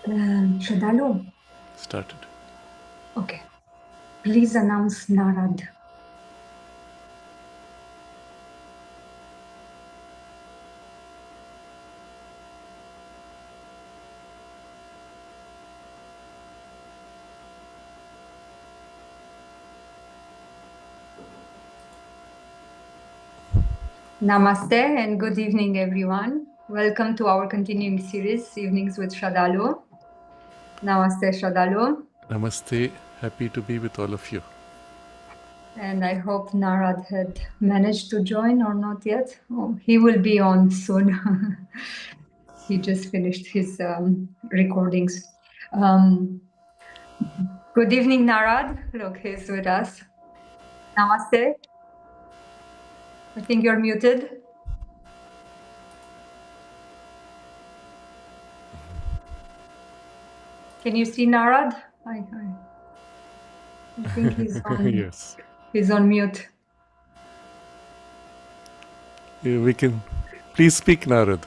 Sraddhalu. Started. Okay. Please announce Narad. Namaste and good evening, everyone. Welcome to our continuing series, Evenings with Sraddhalu. Namaste, Sraddhalu. Namaste. Happy to be with all of you. And I hope Narad had managed to join or not yet. Oh, he will be on soon. He just finished his recordings. Good evening, Narad. Look, he's with us. Namaste. I think you're muted. Can you see Narad? I think he's on. Yes. He's on mute. We can. Please speak, Narad.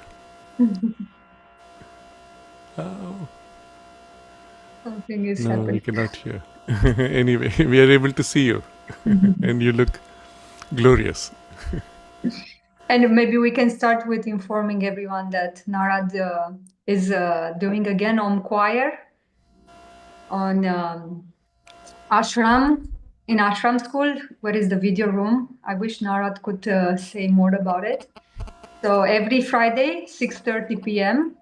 Something is No, happening. we cannot hear. Anyway, we are able to see you. And you look glorious. And maybe we can start with informing everyone that Narad is doing again Om choir on ashram, in ashram school, where is the video room. I wish Narad could say more about it. So every Friday, 6:30 p.m.,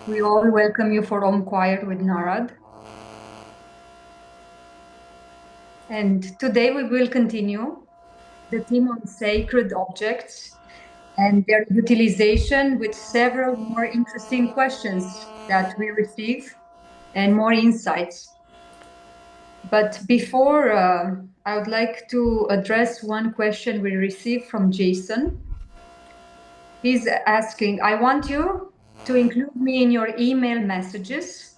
we all welcome you for Om choir with Narad. And today we will continue the theme on sacred objects and their utilization with several more interesting questions that we receive and more insights. But before, I would like to address one question we received from Jason. He's asking, I want you to include me in your email messages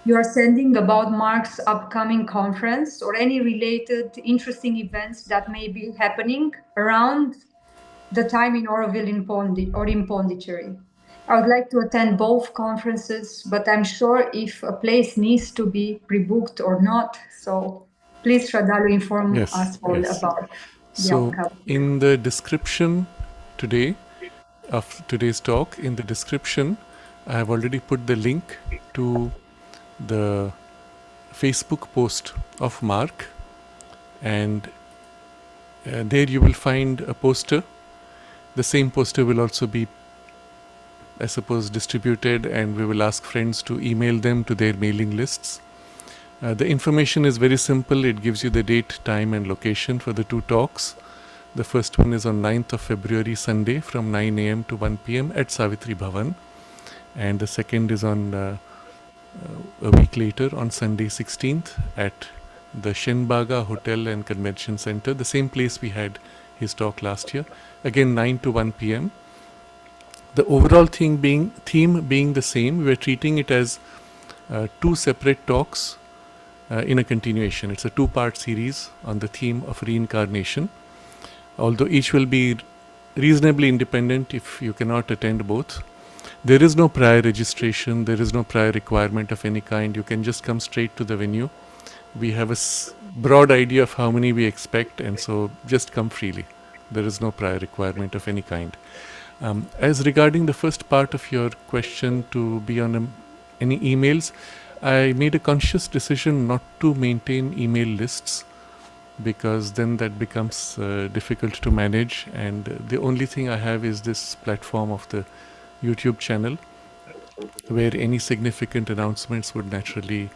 you are sending about Mark's upcoming conference or any related interesting events that may be happening around the time in Oroville or in Pondicherry. I would like to attend both conferences, but I'm sure if a place needs to be pre-booked or not. So please, Sraddhalu, inform us all about the So, upcoming. in the description today of today's talk, in the description, I have already put the link to the Facebook post of Mark, and there you will find a poster. The same poster will also be, I suppose, distributed, and we will ask friends to email them to their mailing lists. The information is very simple. It gives you the date, time and location for the two talks. The first one is on 9th of February, Sunday, from 9 a.m. to 1 p.m. at Savitri Bhavan. And the second is on a week later, on Sunday 16th, at the Shenbaga Hotel and Convention Center, the same place we had his talk last year. Again, 9 to 1 p.m. The overall theme being the same. We are treating it as two separate talks in a continuation. It's a two-part series on the theme of reincarnation. Although each will be reasonably independent if you cannot attend both. There is no prior registration, there is no prior requirement of any kind. You can just come straight to the venue. We have a broad idea of how many we expect, and so just come freely. There is no prior requirement of any kind. As regarding the first part of your question, to be on any emails, I made a conscious decision not to maintain email lists, because then that becomes difficult to manage, and the only thing I have is this platform of the YouTube channel, where any significant announcements would naturally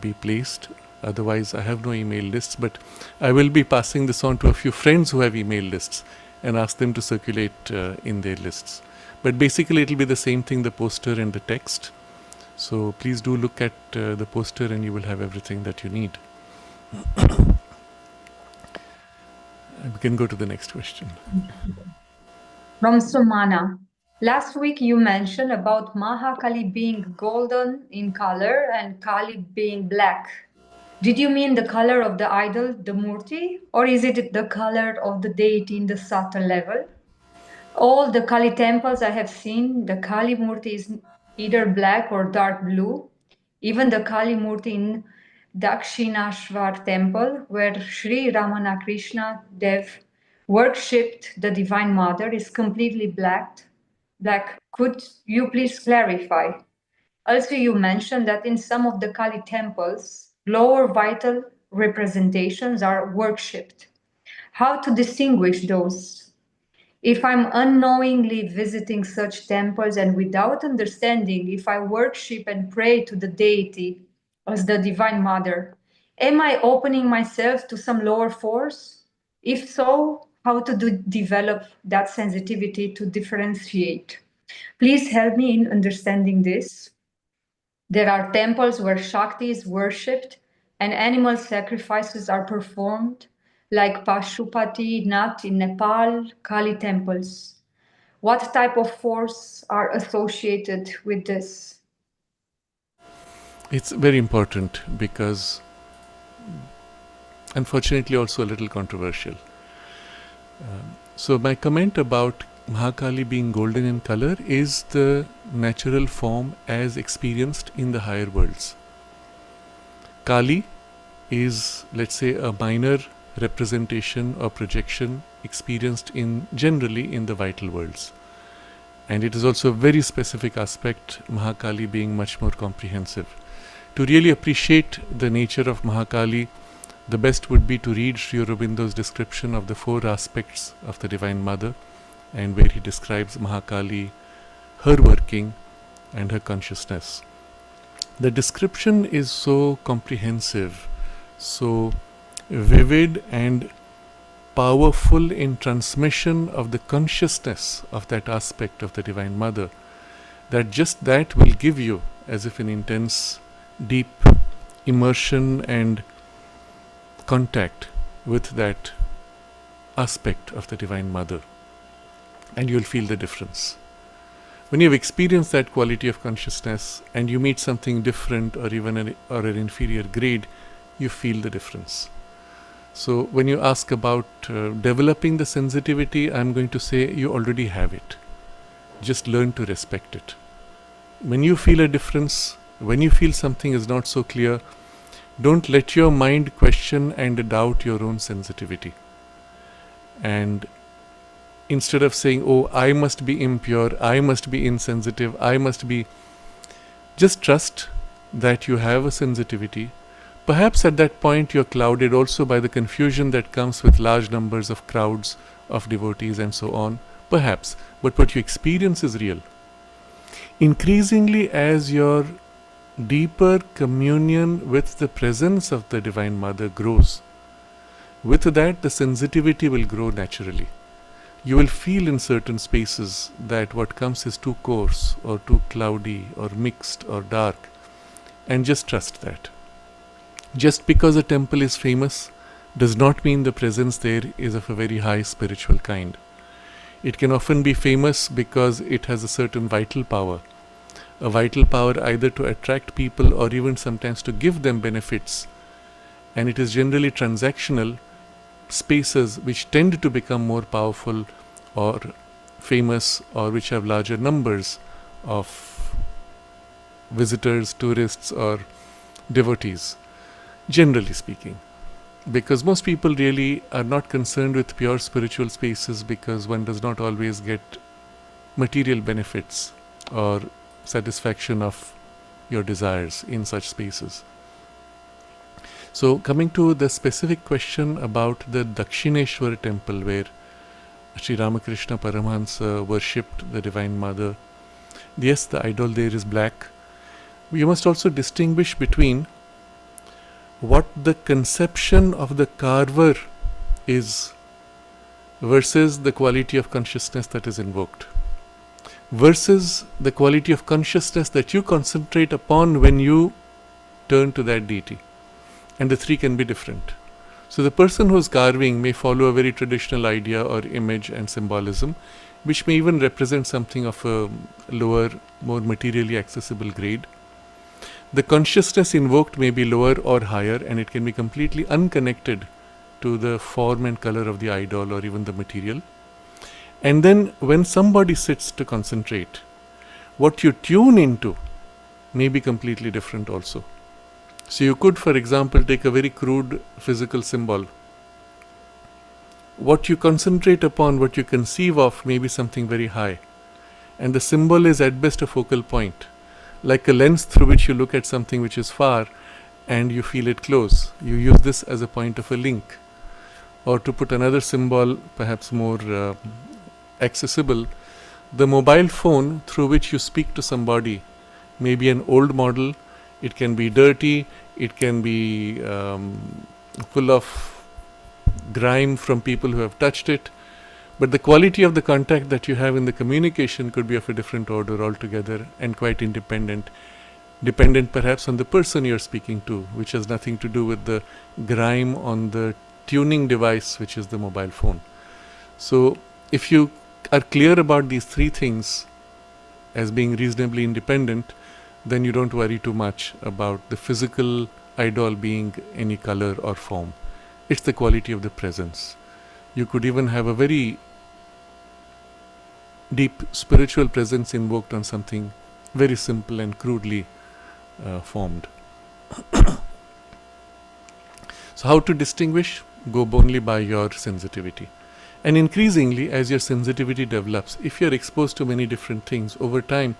be placed. Otherwise, I have no email lists, but I will be passing this on to a few friends who have email lists and ask them to circulate in their lists. But basically, it will be the same thing, the poster and the text. So please do look at the poster and you will have everything that you need. We can go to the next question. From Sumana. Last week you mentioned about Mahakali being golden in color and Kali being black. Did you mean the color of the idol, the Murti, or is it the color of the deity in the subtle level? All the Kali temples I have seen, the Kali Murti is either black or dark blue, Even the Kali Murti in Dakshinashvar temple, where Sri Ramana Dev worshipped the Divine Mother, is completely black. Could you please clarify? Also, you mentioned that in some of the Kali temples, lower vital representations are worshipped. How to distinguish those? If I'm unknowingly visiting such temples and without understanding if I worship and pray to the deity as the Divine Mother, am I opening myself to some lower force? If so, how to develop that sensitivity to differentiate? Please help me in understanding this. There are temples where Shakti is worshipped and animal sacrifices are performed, like Pashupati Nath in Nepal, Kali temples. What type of force are associated with this? It's very important because, unfortunately, also a little controversial. So my comment about Mahakali being golden in color is the natural form as experienced in the higher worlds. Kali is, let's say, a minor representation or projection experienced generally in the vital worlds. And it is also a very specific aspect, Mahakali being much more comprehensive. To really appreciate the nature of Mahakali, the best would be to read Sri Aurobindo's description of the 4 aspects of the Divine Mother, and where he describes Mahakali, her working, and her consciousness. The description is so comprehensive, so vivid and powerful in transmission of the consciousness of that aspect of the Divine Mother, that just that will give you as if an intense, deep immersion and contact with that aspect of the Divine Mother, and you'll feel the difference. When you've experienced that quality of consciousness and you meet something different or even an inferior grade, you feel the difference. So when you ask about developing the sensitivity, I'm going to say you already have it. Just learn to respect it. When you feel a difference, when you feel something is not so clear, don't let your mind question and doubt your own sensitivity. And instead of saying, oh, I must be impure, I must be insensitive, just trust that you have a sensitivity. Perhaps at that point you're clouded also by the confusion that comes with large numbers of crowds of devotees and so on. Perhaps, but what you experience is real. Increasingly, as your deeper communion with the presence of the Divine Mother grows, with that the sensitivity will grow naturally. You will feel in certain spaces that what comes is too coarse or too cloudy or mixed or dark, and just trust that. Just because a temple is famous does not mean the presence there is of a very high spiritual kind. It can often be famous because it has a certain vital power. A vital power either to attract people or even sometimes to give them benefits. And it is generally transactional spaces which tend to become more powerful or famous, or which have larger numbers of visitors, tourists or devotees, generally speaking. Because most people really are not concerned with pure spiritual spaces, because one does not always get material benefits or satisfaction of your desires in such spaces. So coming to the specific question about the Dakshineshwar temple, where Sri Ramakrishna Paramahansa worshipped the Divine Mother. Yes, the idol there is black. You must also distinguish between what the conception of the carver is versus the quality of consciousness that is invoked, versus the quality of consciousness that you concentrate upon when you turn to that deity. And the 3 can be different. So the person who is carving may follow a very traditional idea or image and symbolism, which may even represent something of a lower, more materially accessible grade. The consciousness invoked may be lower or higher, and it can be completely unconnected to the form and color of the idol or even the material. And then when somebody sits to concentrate, what you tune into may be completely different also. So you could, for example, take a very crude physical symbol. What you concentrate upon, what you conceive of, may be something very high. And the symbol is at best a focal point, like a lens through which you look at something which is far and you feel it close. You use this as a point of a link. Or to put another symbol, perhaps more accessible, the mobile phone through which you speak to somebody may be an old model, it can be dirty, it can be full of grime from people who have touched it, but the quality of the contact that you have in the communication could be of a different order altogether and quite independent, dependent perhaps on the person you're speaking to, which has nothing to do with the grime on the tuning device, which is the mobile phone. So if you are clear about these three things as being reasonably independent, then you don't worry too much about the physical idol being any color or form. It's the quality of the presence. You could even have a very deep spiritual presence invoked on something very simple and crudely formed. So how to distinguish? Go only by your sensitivity. And increasingly, as your sensitivity develops, if you're exposed to many different things, over time,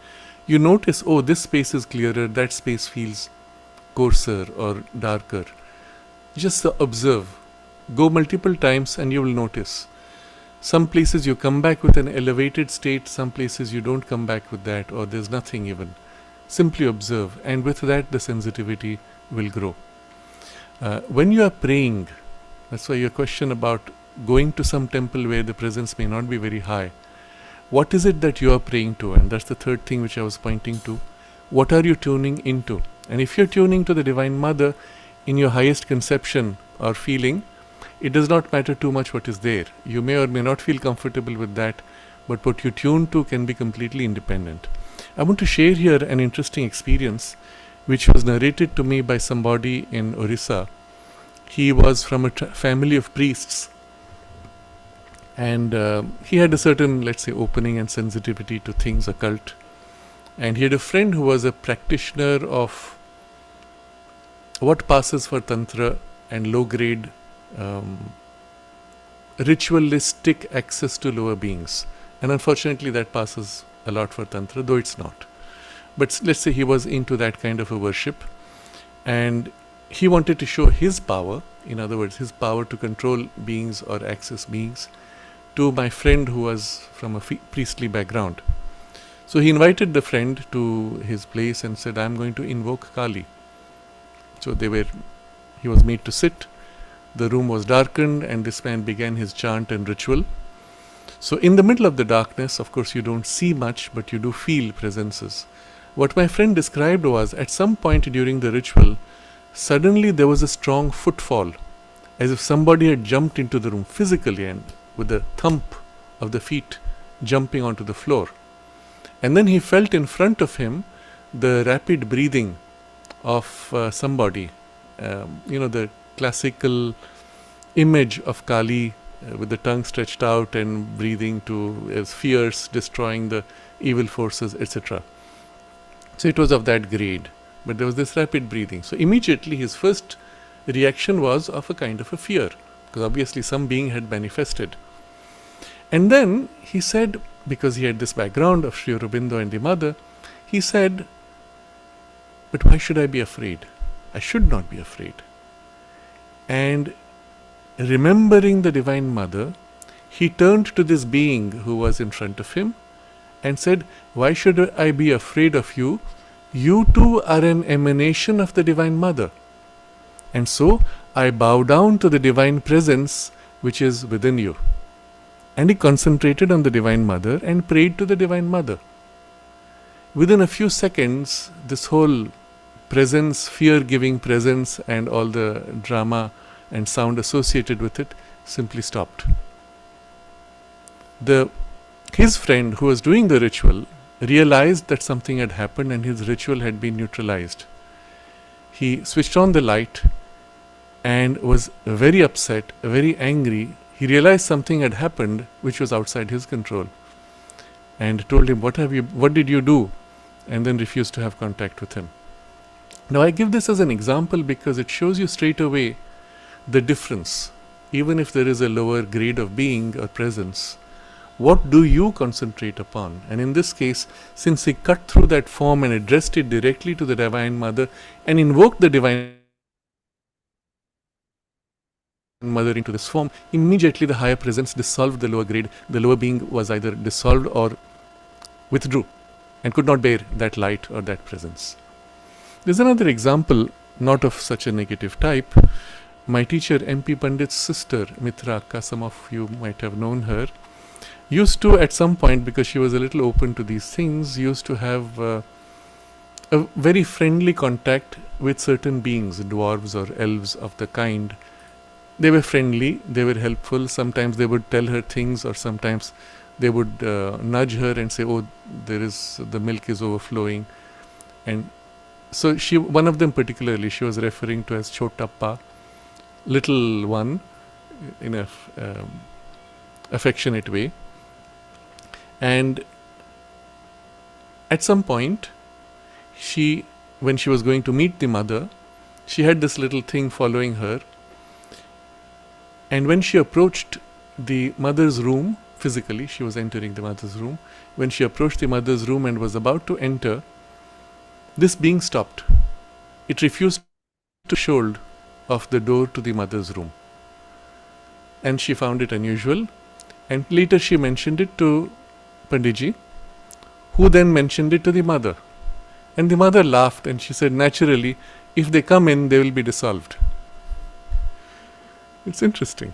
you notice, oh, this space is clearer, that space feels coarser or darker. Just observe. Go multiple times and you will notice. Some places you come back with an elevated state, some places you don't come back with that, or there's nothing even. Simply observe, and with that the sensitivity will grow. When you are praying, that's why your question about going to some temple where the presence may not be very high, what is it that you are praying to? And that's the third thing which I was pointing to. What are you tuning into? And if you're tuning to the Divine Mother in your highest conception or feeling, it does not matter too much what is there. You may or may not feel comfortable with that, but what you tune to can be completely independent. I want to share here an interesting experience which was narrated to me by somebody in Orissa. He was from a family of priests, and he had a certain, let's say, opening and sensitivity to things occult. And he had a friend who was a practitioner of what passes for Tantra and low-grade ritualistic access to lower beings. And unfortunately that passes a lot for Tantra, though it's not. But let's say he was into that kind of a worship, and he wanted to show his power, in other words, his power to control beings or access beings, to my friend who was from a priestly background. So he invited the friend to his place and said, I'm going to invoke Kali. So he was made to sit. The room was darkened and this man began his chant and ritual. So in the middle of the darkness, of course you don't see much, but you do feel presences. What my friend described was, at some point during the ritual, suddenly there was a strong footfall, as if somebody had jumped into the room physically and with the thump of the feet jumping onto the floor. And then he felt in front of him the rapid breathing of somebody, the classical image of Kali with the tongue stretched out and breathing as fierce, destroying the evil forces, etc. So it was of that grade, but there was this rapid breathing. So immediately his first reaction was of a kind of a fear, because obviously some being had manifested. And then he said, because he had this background of Sri Aurobindo and the mother, he said, but why should I be afraid? I should not be afraid. And remembering the Divine Mother, he turned to this being who was in front of him and said, why should I be afraid of you? You too are an emanation of the Divine Mother. And so I bow down to the Divine Presence which is within you. And he concentrated on the Divine Mother and prayed to the Divine Mother. Within a few seconds, this whole presence, fear-giving presence, and all the drama and sound associated with it simply stopped. His friend who was doing the ritual realized that something had happened and his ritual had been neutralized. He switched on the light and was very upset, very angry. He realized something had happened which was outside his control, and told him, what did you do? and then refused to have contact with him. Now, I give this as an example because it shows you straight away the difference. Even if there is a lower grade of being or presence, what do you concentrate upon? And in this case, since he cut through that form and addressed it directly to the Divine Mother and invoked the Divine Mother into this form, immediately the higher presence dissolved the lower grade. The lower being was either dissolved or withdrew and could not bear that light or that presence. There's another example, not of such a negative type. My teacher, MP Pandit's sister, Mitra Akka, some of you might have known her, used to, at some point, because she was a little open to these things, used to have a very friendly contact with certain beings, dwarves or elves of the kind. They were friendly, they were helpful. Sometimes they would tell her things, or sometimes they would nudge her and say, "Oh, the milk is overflowing." And so one of them particularly, she was referring to as Chotappa, little one, in a affectionate way. And at some point, when she was going to meet the mother, she had this little thing following her. And when she approached the mother's room, physically, she was entering the mother's room. When she approached the mother's room and was about to enter, this being stopped. It refused to threshold of the door to the mother's room. And she found it unusual. And later she mentioned it to Panditji, who then mentioned it to the mother. And the mother laughed and she said, naturally, if they come in, they will be dissolved. It's interesting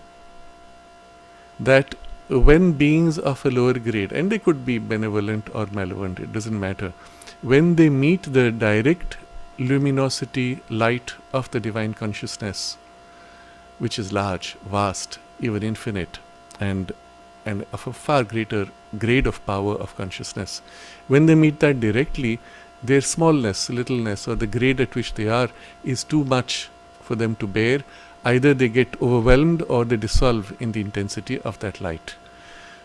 that when beings of a lower grade, and they could be benevolent or malevolent, it doesn't matter, when they meet the direct luminosity, light of the divine consciousness, which is large, vast, even infinite, and of a far greater grade of power of consciousness, when they meet that directly, their smallness, littleness, or the grade at which they are is too much for them to bear. Either they get overwhelmed or they dissolve in the intensity of that light.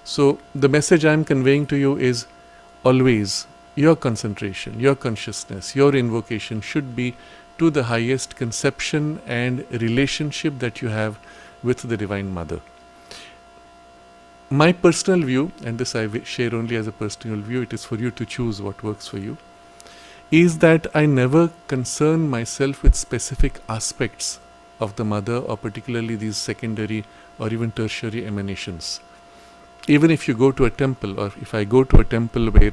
So the message I am conveying to you is always your concentration, your consciousness, your invocation should be to the highest conception and relationship that you have with the Divine Mother. My personal view, and this I share only as a personal view, it is for you to choose what works for you, is that I never concern myself with specific aspects of the mother, or particularly these secondary or even tertiary emanations. Even if you go to a temple, or if I go to a temple where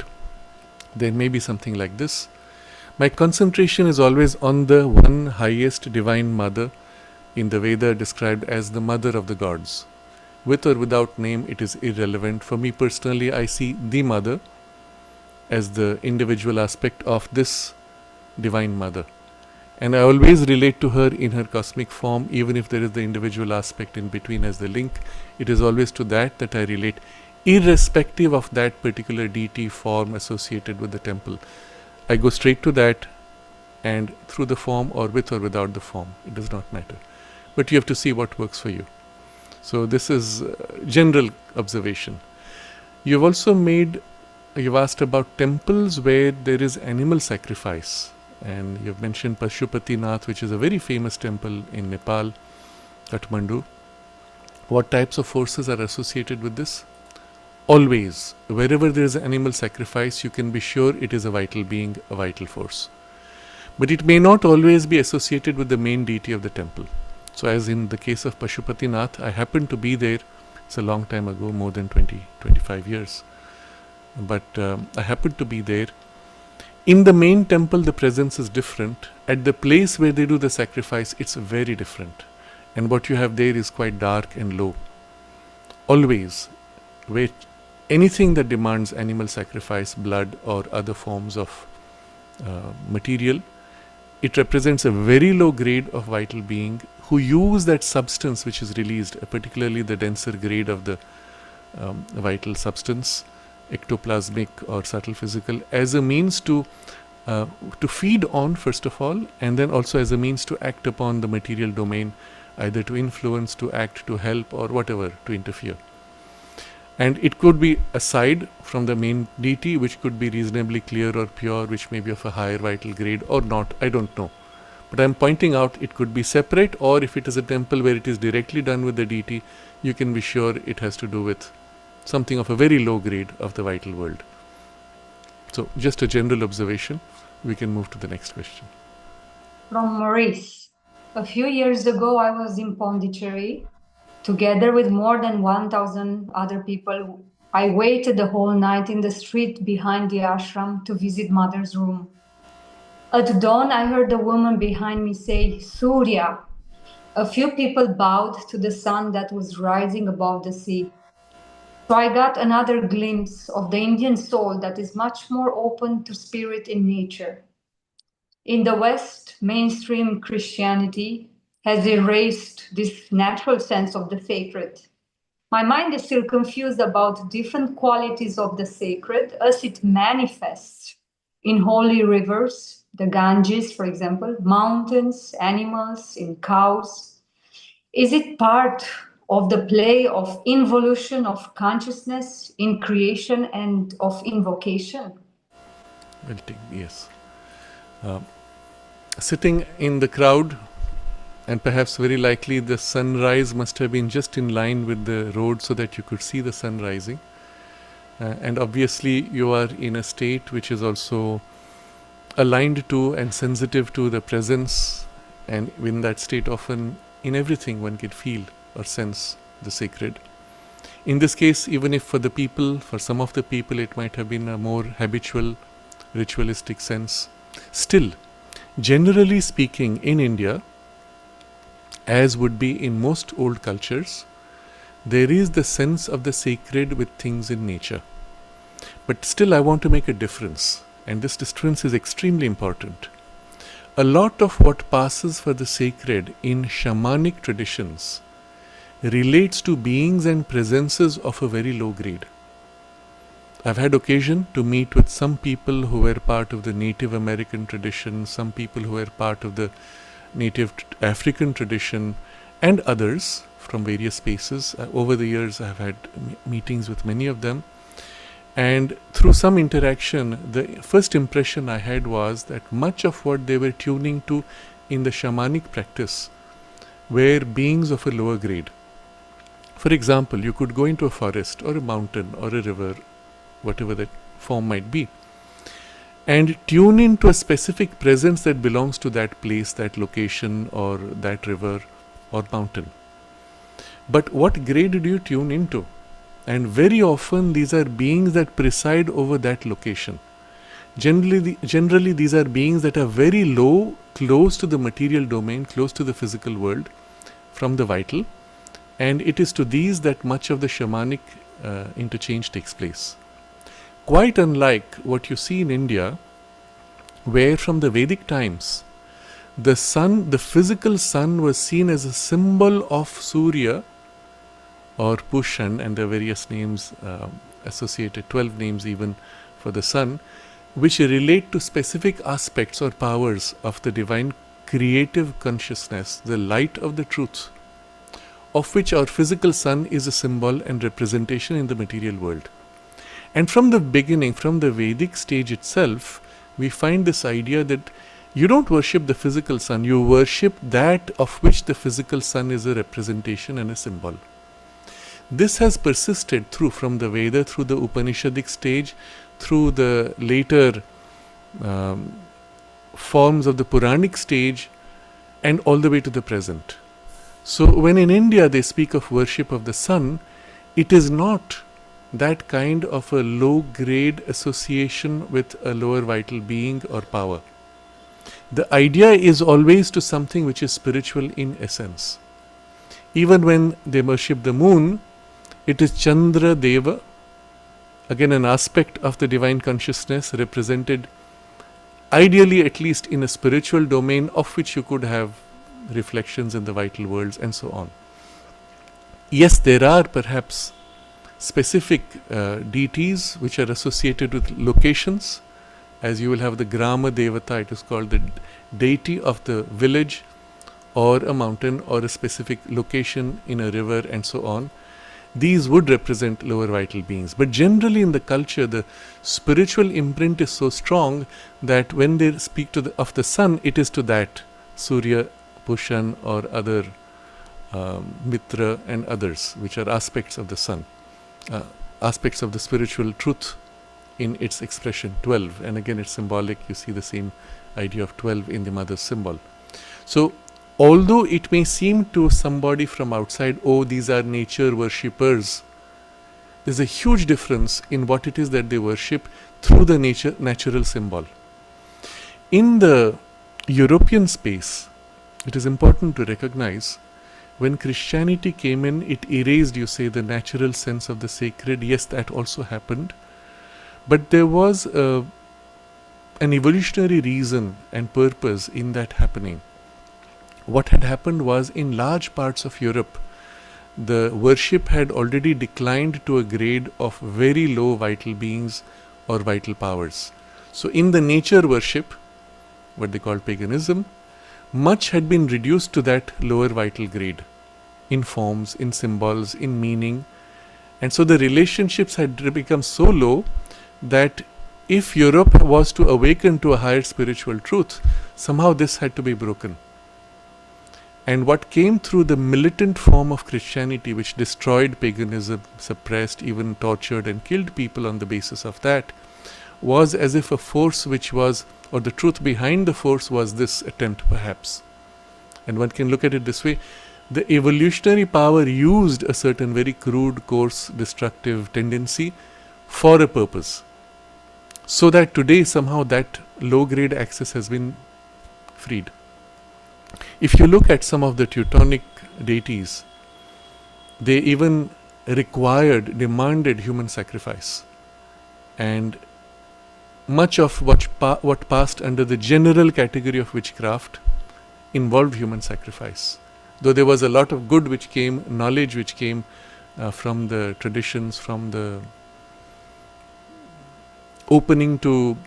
there may be something like this, my concentration is always on the one highest Divine Mother, in the Veda described as the Mother of the Gods. With or without name, it is irrelevant. For me personally, I see the Mother as the individual aspect of this Divine Mother. And I always relate to her in her cosmic form, even if there is the individual aspect in between as the link. It is always to that I relate, irrespective of that particular deity form associated with the temple. I go straight to that, and through the form or with or without the form, it does not matter. But you have to see what works for you. So this is general observation. You've asked about temples where there is animal sacrifice. And you've mentioned Pashupati Nath, which is a very famous temple in Nepal, Kathmandu. What types of forces are associated with this? Always, wherever there is animal sacrifice, you can be sure it is a vital being, a vital force. But it may not always be associated with the main deity of the temple. So as in the case of Pashupati Nath, I happened to be there. It's a long time ago, more than 20-25 years. But I happened to be there. In the main temple, the presence is different. At the place where they do the sacrifice, it's very different. And what you have there is quite dark and low. Always, where anything that demands animal sacrifice, blood, or other forms of material, it represents a very low grade of vital being who use that substance which is released, particularly the denser grade of the vital substance, ectoplasmic or subtle physical, as a means to feed on, first of all, and then also as a means to act upon the material domain, either to influence, to act, to help, or whatever, to interfere. And it could be aside from the main deity, which could be reasonably clear or pure, which may be of a higher vital grade or not, I don't know. But I'm pointing out it could be separate, or if it is a temple where it is directly done with the deity, you can be sure it has to do with something of a very low grade of the vital world. So just a general observation. We can move to the next question. From Maurice. A few years ago, I was in Pondicherry, together with more than 1,000 other people. I waited the whole night in the street behind the ashram to visit Mother's room. At dawn, I heard a woman behind me say, Surya. A few people bowed to the sun that was rising above the sea. So I got another glimpse of the Indian soul that is much more open to spirit in nature. In the West, mainstream Christianity has erased this natural sense of the sacred. My mind is still confused about different qualities of the sacred as it manifests in holy rivers, the Ganges, for example, mountains, animals, in cows. Is it part of the play of involution of consciousness in creation and of invocation? Yes. Sitting in the crowd, and perhaps very likely the sunrise must have been just in line with the road so that you could see the sun rising. And obviously you are in a state which is also aligned to and sensitive to the presence, and in that state often in everything one can feel or sense the sacred. In this case, even if for some of the people it might have been a more habitual ritualistic sense, still, generally speaking, in India, as would be in most old cultures, there is the sense of the sacred with things in nature. But still I want to make a difference, and this difference is extremely important. A lot of what passes for the sacred in shamanic traditions relates to beings and presences of a very low grade. I've had occasion to meet with some people who were part of the Native American tradition, some people who were part of the Native African tradition, and others from various spaces. Over the years I've had meetings with many of them, and through some interaction, the first impression I had was that much of what they were tuning to in the shamanic practice were beings of a lower grade. For example, you could go into a forest or a mountain or a river, whatever that form might be, and tune into a specific presence that belongs to that place, that location, or that river or mountain. But what grade do you tune into? And very often these are beings that preside over that location. Generally these are beings that are very low, close to the material domain, close to the physical world from the vital, and it is to these that much of the shamanic interchange takes place. Quite unlike what you see in India, where from the Vedic times, the sun, the physical sun, was seen as a symbol of Surya or Pushan, and the various names associated, 12 names even for the sun, which relate to specific aspects or powers of the divine creative consciousness, the light of the truth, of which our physical sun is a symbol and representation in the material world. And from the beginning, from the Vedic stage itself, we find this idea that you don't worship the physical sun, you worship that of which the physical sun is a representation and a symbol. This has persisted from the Veda, through the Upanishadic stage, through the later forms of the Puranic stage, and all the way to the present. So when in India they speak of worship of the sun, it is not that kind of a low grade association with a lower vital being or power. The idea is always to something which is spiritual in essence. Even when they worship the moon, it is Chandra Deva, again an aspect of the divine consciousness represented ideally at least in a spiritual domain, of which you could have reflections in the vital worlds and so on. Yes, there are perhaps specific deities which are associated with locations, as you will have the Grama Devata, it is called the deity of the village or a mountain or a specific location in a river and so on. these would represent lower vital beings. But generally in the culture, the spiritual imprint is so strong that when they speak of the sun, it is to that Surya, Pushan, or other Mitra and others, which are aspects of the sun, aspects of the spiritual truth in its expression, 12. And again, it's symbolic. You see the same idea of 12 in the mother's symbol. So, although it may seem to somebody from outside, oh, these are nature worshippers, there's a huge difference in what it is that they worship through the natural symbol. In the European space, it is important to recognize when Christianity came in, it erased, you say, the natural sense of the sacred. Yes, that also happened. But there was an evolutionary reason and purpose in that happening. What had happened was, in large parts of Europe, the worship had already declined to a grade of very low vital beings or vital powers. So in the nature worship, what they call paganism, much had been reduced to that lower vital grade, in forms, in symbols, in meaning. And so the relationships had become so low that if Europe was to awaken to a higher spiritual truth, somehow this had to be broken. And what came through the militant form of Christianity, which destroyed paganism, suppressed, even tortured and killed people on the basis of that, was as if a force which was, or the truth behind the force was this attempt perhaps. And one can look at it this way: the evolutionary power used a certain very crude, coarse, destructive tendency for a purpose, so that today somehow that low-grade access has been freed. If you look at some of the Teutonic deities, they even demanded human sacrifice. And much of what passed under the general category of witchcraft involved human sacrifice. Though there was a lot of good which came, knowledge which came from the traditions, from the opening to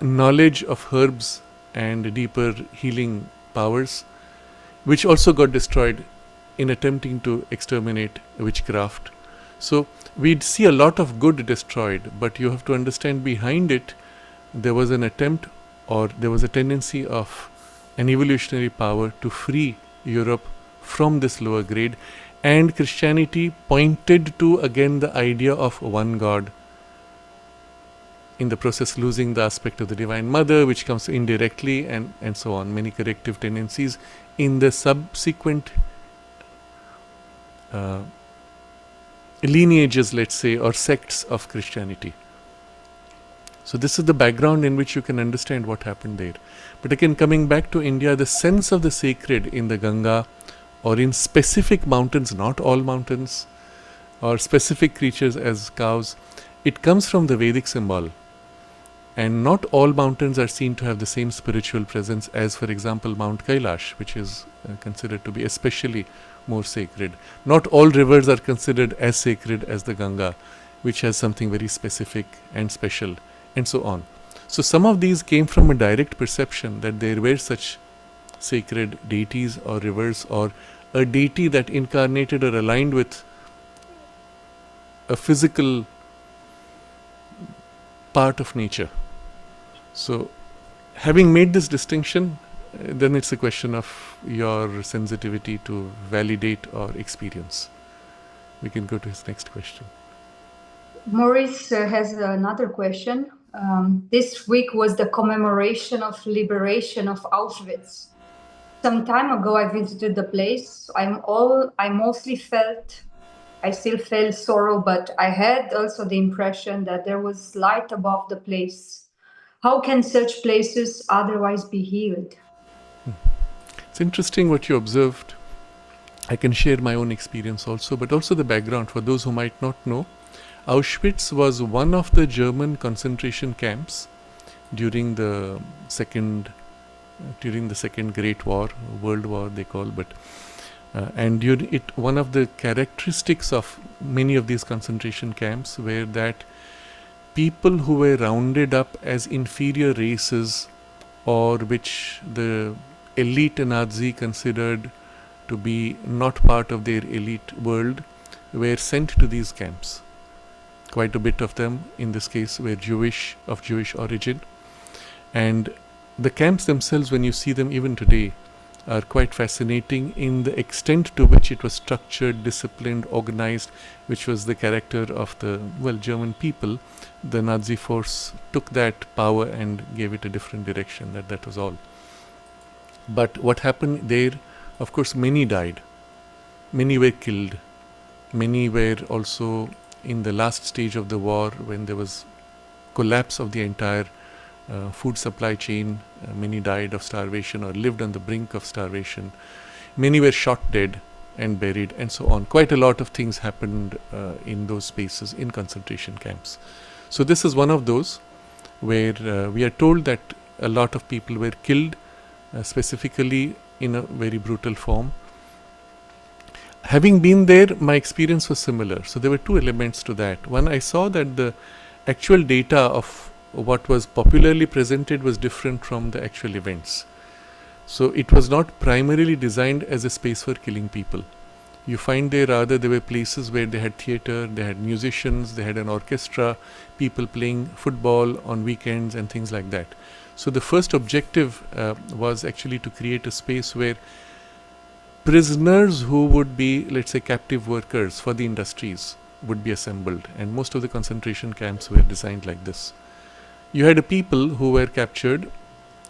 knowledge of herbs and deeper healing powers, which also got destroyed in attempting to exterminate witchcraft. So we'd see a lot of good destroyed, but you have to understand behind it there was an attempt, or there was a tendency of an evolutionary power to free Europe from this lower grade. And Christianity pointed to again the idea of one God, in the process losing the aspect of the Divine Mother, which comes indirectly, and so on, many corrective tendencies in the subsequent lineages, let's say, or sects of Christianity. So this is the background in which you can understand what happened there. But again, coming back to India, the sense of the sacred in the Ganga, or in specific mountains, not all mountains, or specific creatures as cows, it comes from the Vedic symbol. And not all mountains are seen to have the same spiritual presence as, for example, Mount Kailash, which is considered to be especially more sacred. Not all rivers are considered as sacred as the Ganga, which has something very specific and special, and so on. So some of these came from a direct perception that there were such sacred deities or rivers, or a deity that incarnated or aligned with a physical part of nature. So, having made this distinction, then it's a question of your sensitivity to validate or experience. We can go to his next question. Maurice has another question. This week was the commemoration of liberation of Auschwitz. Some time ago, I visited the place. I still felt sorrow, but I had also the impression that there was light above the place. How can such places otherwise be healed? It's interesting what you observed. I can share my own experience also, but also the background for those who might not know. Auschwitz was one of the German concentration camps during the second Great War, World War they call, but and during it, one of the characteristics of many of these concentration camps were that people who were rounded up as inferior races, or which the elite Nazi considered to be not part of their elite world, were sent to these camps. Quite a bit of them, in this case, were of Jewish origin. And the camps themselves, when you see them even today, are quite fascinating in the extent to which it was structured, disciplined, organized, which was the character of the, German people. The Nazi force took that power and gave it a different direction. That was all. But what happened there, of course, many died. Many were killed. Many were also in the last stage of the war, when there was collapse of the entire food supply chain. Many died of starvation or lived on the brink of starvation. Many were shot dead and buried, and so on. Quite a lot of things happened in those spaces, in concentration camps. So this is one of those where we are told that a lot of people were killed, specifically in a very brutal form. Having been there, my experience was similar. So there were two elements to that. One, I saw that the actual data of what was popularly presented was different from the actual events. So it was not primarily designed as a space for killing people. You find there were places where they had theatre, they had musicians, they had an orchestra, people playing football on weekends and things like that. So the first objective was actually to create a space where prisoners who would be, let's say, captive workers for the industries would be assembled. And most of the concentration camps were designed like this. You had a people who were captured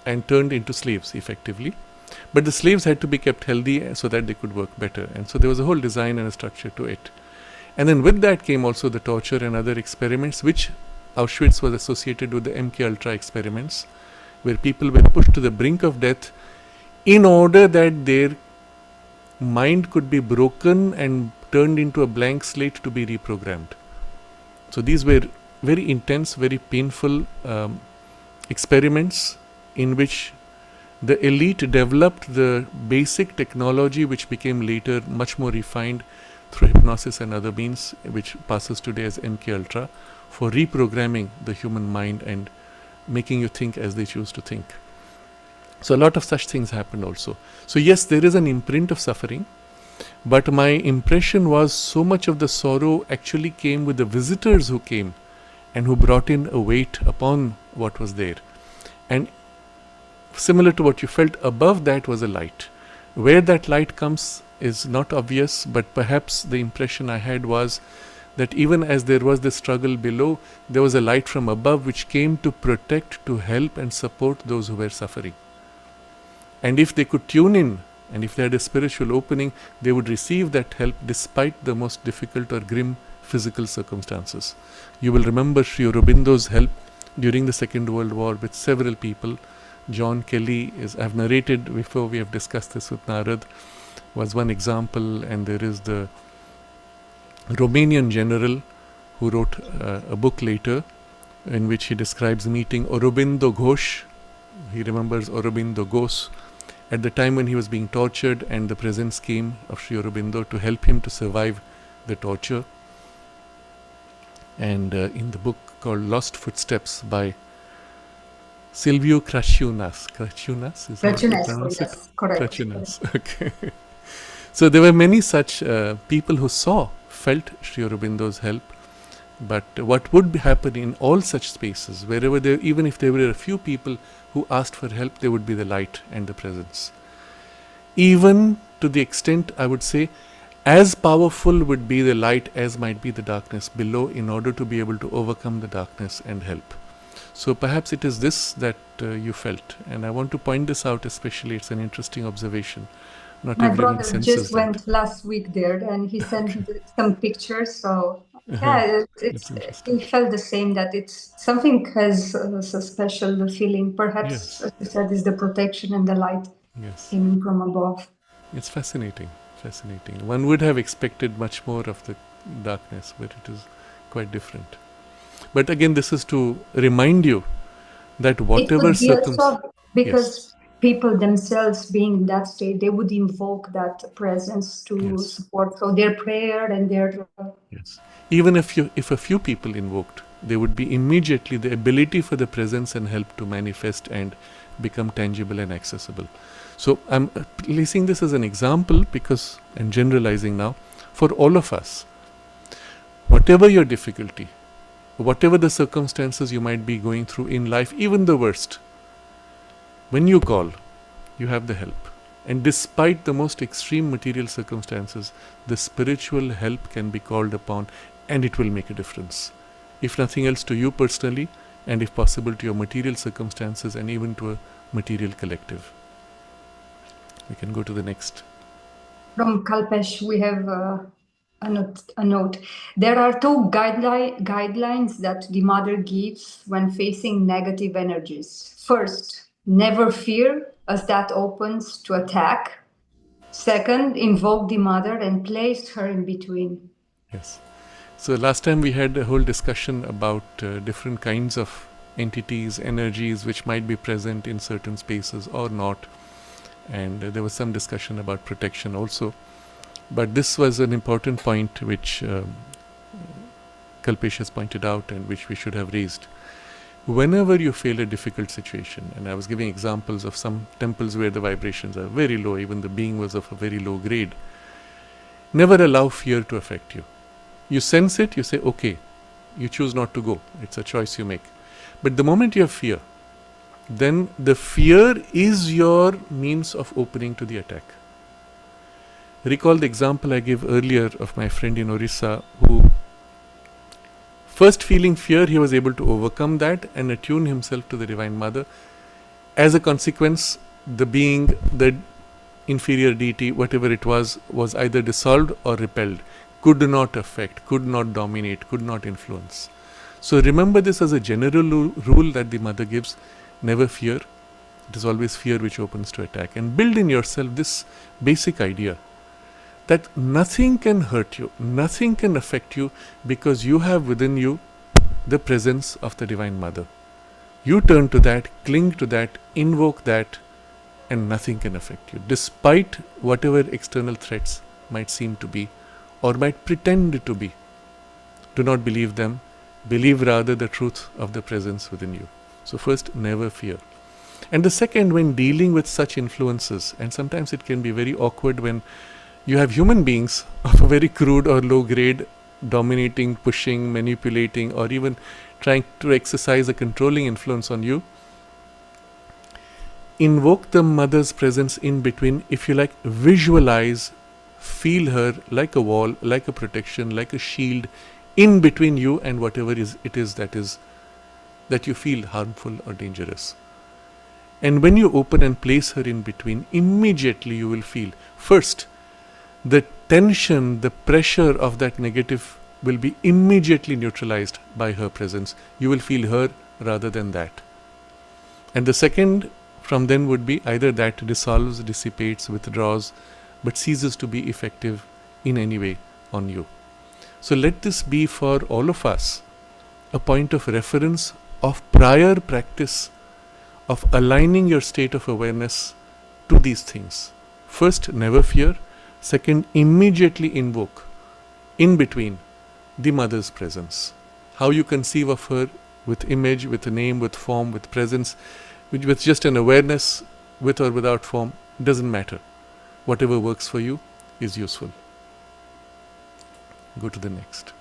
and turned into slaves, effectively. But the slaves had to be kept healthy so that they could work better. And so there was a whole design and a structure to it. And then with that came also the torture and other experiments, which Auschwitz was associated with the MK Ultra experiments, where people were pushed to the brink of death in order that their mind could be broken and turned into a blank slate to be reprogrammed. So these were very intense, very painful experiments in which the elite developed the basic technology, which became later much more refined through hypnosis and other means, which passes today as MK Ultra, for reprogramming the human mind and making you think as they choose to think. So a lot of such things happened also. So yes, there is an imprint of suffering, but my impression was so much of the sorrow actually came with the visitors who came and who brought in a weight upon what was there. And similar to what you felt, above that was a light. Where that light comes is not obvious, but perhaps the impression I had was that even as there was the struggle below, there was a light from above which came to protect, to help and support those who were suffering. And if they could tune in, and if they had a spiritual opening, they would receive that help despite the most difficult or grim physical circumstances. You will remember Sri Aurobindo's help during the Second World War with several people. John Kelly, I've narrated before, we have discussed this with Narad, was one example, and there is the Romanian general who wrote a book later in which he describes meeting Aurobindo Ghosh. He remembers Aurobindo Ghosh at the time when he was being tortured, and the presence came of Sri Aurobindo to help him to survive the torture. And in the book called Lost Footsteps by Silviu Crăciunas. Crăciunas is how you pronounce it? Yes, correct. Crăciunas, okay. So there were many such people who felt Sri Aurobindo's help. But what would happen in all such spaces, wherever there, even if there were a few people who asked for help, there would be the light and the presence. Even to the extent, I would say, as powerful would be the light as might be the darkness below, in order to be able to overcome the darkness and help. So perhaps it is this that you felt, and I want to point this out especially. It's an interesting observation. Not My everyone brother senses just that. went last week there, and he sent me some pictures. So That's interesting. he felt the same, that it's something has a special feeling. Perhaps, Yes. as you said, is the protection and the light Yes. coming from above. It's fascinating. Fascinating. One would have expected much more of the darkness, but it is quite different. But again, this is to remind you that whatever It could be also because yes, people themselves, being in that state, they would invoke that presence to Yes. support. So their prayer and their yes. Even if a few people invoked, there would be immediately the ability for the presence and help to manifest and become tangible and accessible. So I'm placing this as an example because, and generalizing now, for all of us, Whatever your difficulty, whatever the circumstances you might be going through in life, even the worst, when you call, you have the help. And despite the most extreme material circumstances, the spiritual help can be called upon and it will make a difference. If nothing else, to you personally, and if possible to your material circumstances and even to a material collective. We can go to the next. From Kalpesh, we have a note. There are two guidelines that the mother gives when facing negative energies. First, never fear, as that opens to attack. Second, invoke the mother and place her in between. Yes. So last time we had a whole discussion about different kinds of entities, energies which might be present in certain spaces or not. And there was some discussion about protection also. But this was an important point which Kalpesh has pointed out and which we should have raised. Whenever you feel a difficult situation, and I was giving examples of some temples where the vibrations are very low, even the being was of a very low grade, never allow fear to affect you. You sense it, you say, okay, you choose not to go. It's a choice you make. But the moment you have fear, then the fear is your means of opening to the attack. Recall the example I gave earlier of my friend in Orissa who, first feeling fear, he was able to overcome that and attune himself to the Divine Mother. As a consequence, the being, the inferior deity, whatever it was either dissolved or repelled, could not affect, could not dominate, could not influence. So remember this as a general rule that the Mother gives, never fear. It is always fear which opens to attack. And build in yourself this basic idea that nothing can hurt you, nothing can affect you, because you have within you the presence of the Divine Mother. You turn to that, cling to that, invoke that, and nothing can affect you, despite whatever external threats might seem to be or might pretend to be. Do not believe them. Believe rather the truth of the presence within you. So first, never fear. And the second, when dealing with such influences, and sometimes it can be very awkward when you have human beings of a very crude or low grade dominating, pushing, manipulating, or even trying to exercise a controlling influence on you. Invoke the Mother's presence in between. If you like, visualize, feel her like a wall, like a protection, like a shield in between you and whatever it is that you feel harmful or dangerous. And when you open and place her in between, immediately you will feel, first, the tension, the pressure of that negative will be immediately neutralized by her presence. You will feel her rather than that. And the second from then would be either that dissolves, dissipates, withdraws, but ceases to be effective in any way on you. So let this be for all of us a point of reference of prior practice of aligning your state of awareness to these things. First, never fear. Second, immediately invoke in between the Mother's presence. How you conceive of her, with image, with a name, with form, with presence, with just an awareness, with or without form, doesn't matter. Whatever works for you is useful. Go to the next.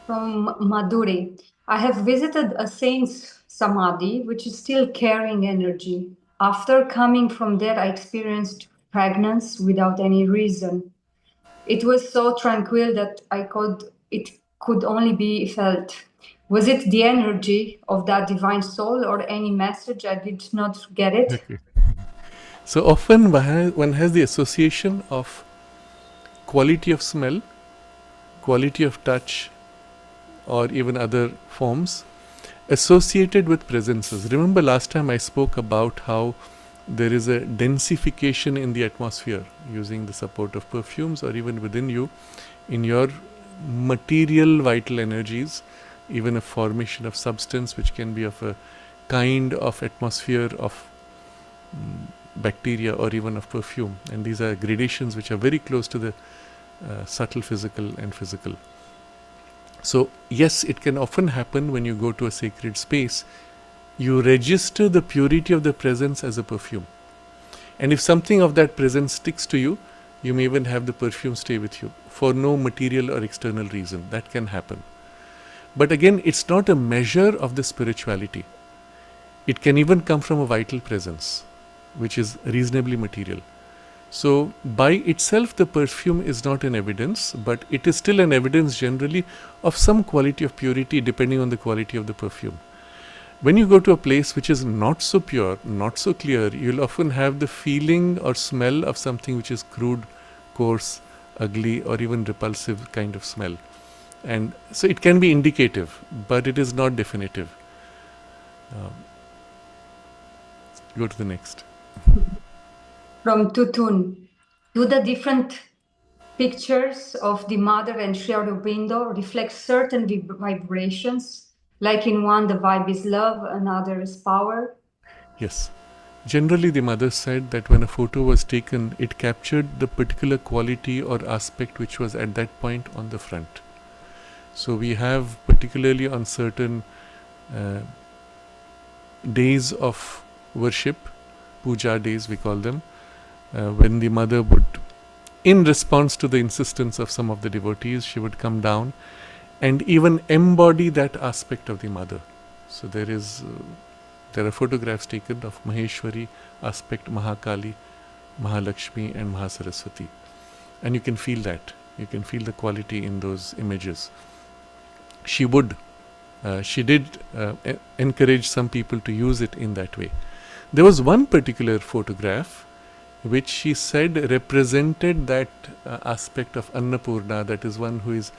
From Madhuri, I have visited a saint's samadhi, which is still carrying energy. After coming from there, I experienced pregnancy without any reason. It was so tranquil that it could only be felt. Was it the energy of that divine soul or any message? I did not get it. Okay. So often one has the association of quality of smell, quality of touch, or even other forms associated with presences. Remember last time I spoke about how there is a densification in the atmosphere using the support of perfumes or even within you, in your material vital energies, even a formation of substance which can be of a kind of atmosphere of bacteria or even of perfume. And these are gradations which are very close to the subtle physical and physical. So yes, it can often happen when you go to a sacred space, you register the purity of the presence as a perfume. And if something of that presence sticks to you, you may even have the perfume stay with you for no material or external reason. That can happen. But again, it's not a measure of the spirituality. It can even come from a vital presence, which is reasonably material. So by itself, the perfume is not an evidence, but it is still an evidence generally of some quality of purity depending on the quality of the perfume. When you go to a place which is not so pure, not so clear, you'll often have the feeling or smell of something which is crude, coarse, ugly, or even repulsive kind of smell. And so it can be indicative, but it is not definitive. Go to the next. From Tutun, do the different pictures of the mother and Sri Aurobindo reflect certain vibrations? Like in one, the vibe is love, another is power. Yes. Generally, the mother said that when a photo was taken, it captured the particular quality or aspect which was at that point on the front. So we have, particularly on certain days of worship, puja days we call them, when the mother would, in response to the insistence of some of the devotees, she would come down and even embody that aspect of the mother. So there are photographs taken of Maheshwari aspect, Mahakali, Mahalakshmi and Mahasaraswati. And you can feel that. You can feel the quality in those images. She did encourage some people to use it in that way. There was one particular photograph which she said represented that aspect of Annapurna, that is one who is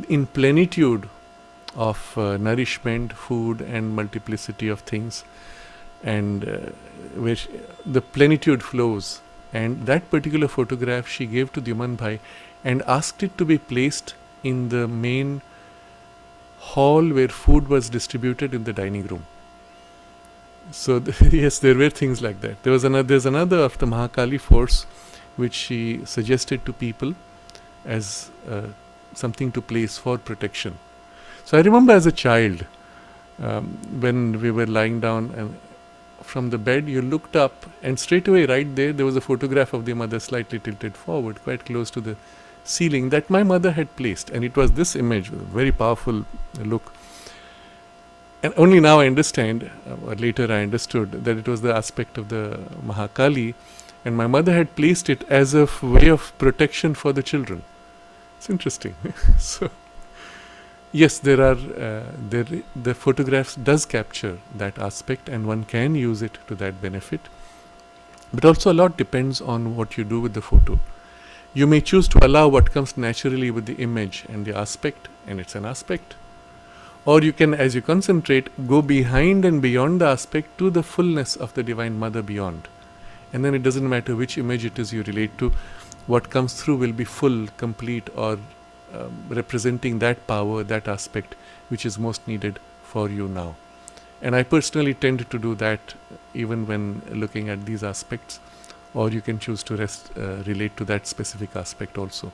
in plenitude of nourishment, food and multiplicity of things, and where the plenitude flows. And that particular photograph she gave to Dyuman Bhai and asked it to be placed in the main hall where food was distributed in the dining room. So yes, there were things like that. There's another of the Mahakali force which she suggested to people as something to place for protection. So I remember as a child, when we were lying down and from the bed, you looked up and straight away right there was a photograph of the mother slightly tilted forward, quite close to the ceiling, that my mother had placed. And it was this image with a very powerful look. And only now I understand, or later I understood, that it was the aspect of the Mahakali, and my mother had placed it as a way of protection for the children. It's interesting. So, yes, the photographs does capture that aspect, and one can use it to that benefit. But also a lot depends on what you do with the photo. You may choose to allow what comes naturally with the image and the aspect, and it's an aspect. Or you can, as you concentrate, go behind and beyond the aspect to the fullness of the Divine Mother beyond. And then it doesn't matter which image it is you relate to, what comes through will be full, complete, or representing that power, that aspect which is most needed for you now. And I personally tend to do that even when looking at these aspects, or you can choose to relate to that specific aspect also.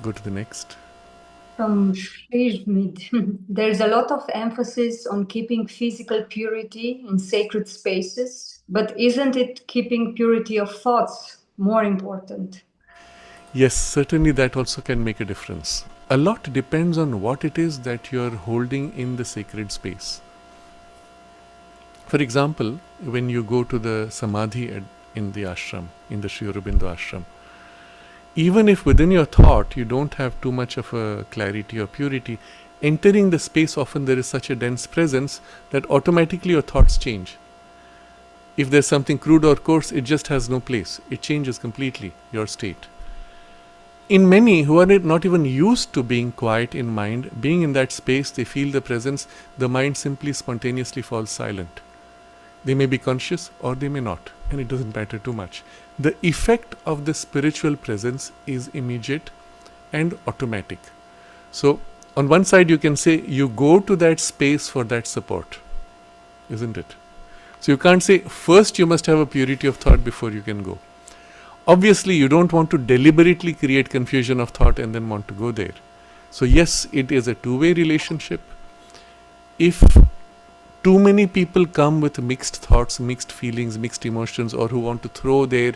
Go to the next. From Shrijmid, there's a lot of emphasis on keeping physical purity in sacred spaces, but isn't it keeping purity of thoughts more important? Yes, certainly that also can make a difference. A lot depends on what it is that you're holding in the sacred space. For example, when you go to the Samadhi in the ashram, in the Sri Aurobindo ashram, even if within your thought you don't have too much of a clarity or purity, entering the space often there is such a dense presence that automatically your thoughts change. If there's something crude or coarse, it just has no place. It changes completely your state. In many who are not even used to being quiet in mind, being in that space, they feel the presence, the mind simply spontaneously falls silent. They may be conscious or they may not, and it doesn't matter too much. The effect of the spiritual presence is immediate and automatic. So, on one side you can say you go to that space for that support, isn't it? So you can't say first you must have a purity of thought before you can go. Obviously, you don't want to deliberately create confusion of thought and then want to go there. So yes, it is a two-way relationship. If too many people come with mixed thoughts, mixed feelings, mixed emotions, or who want to throw their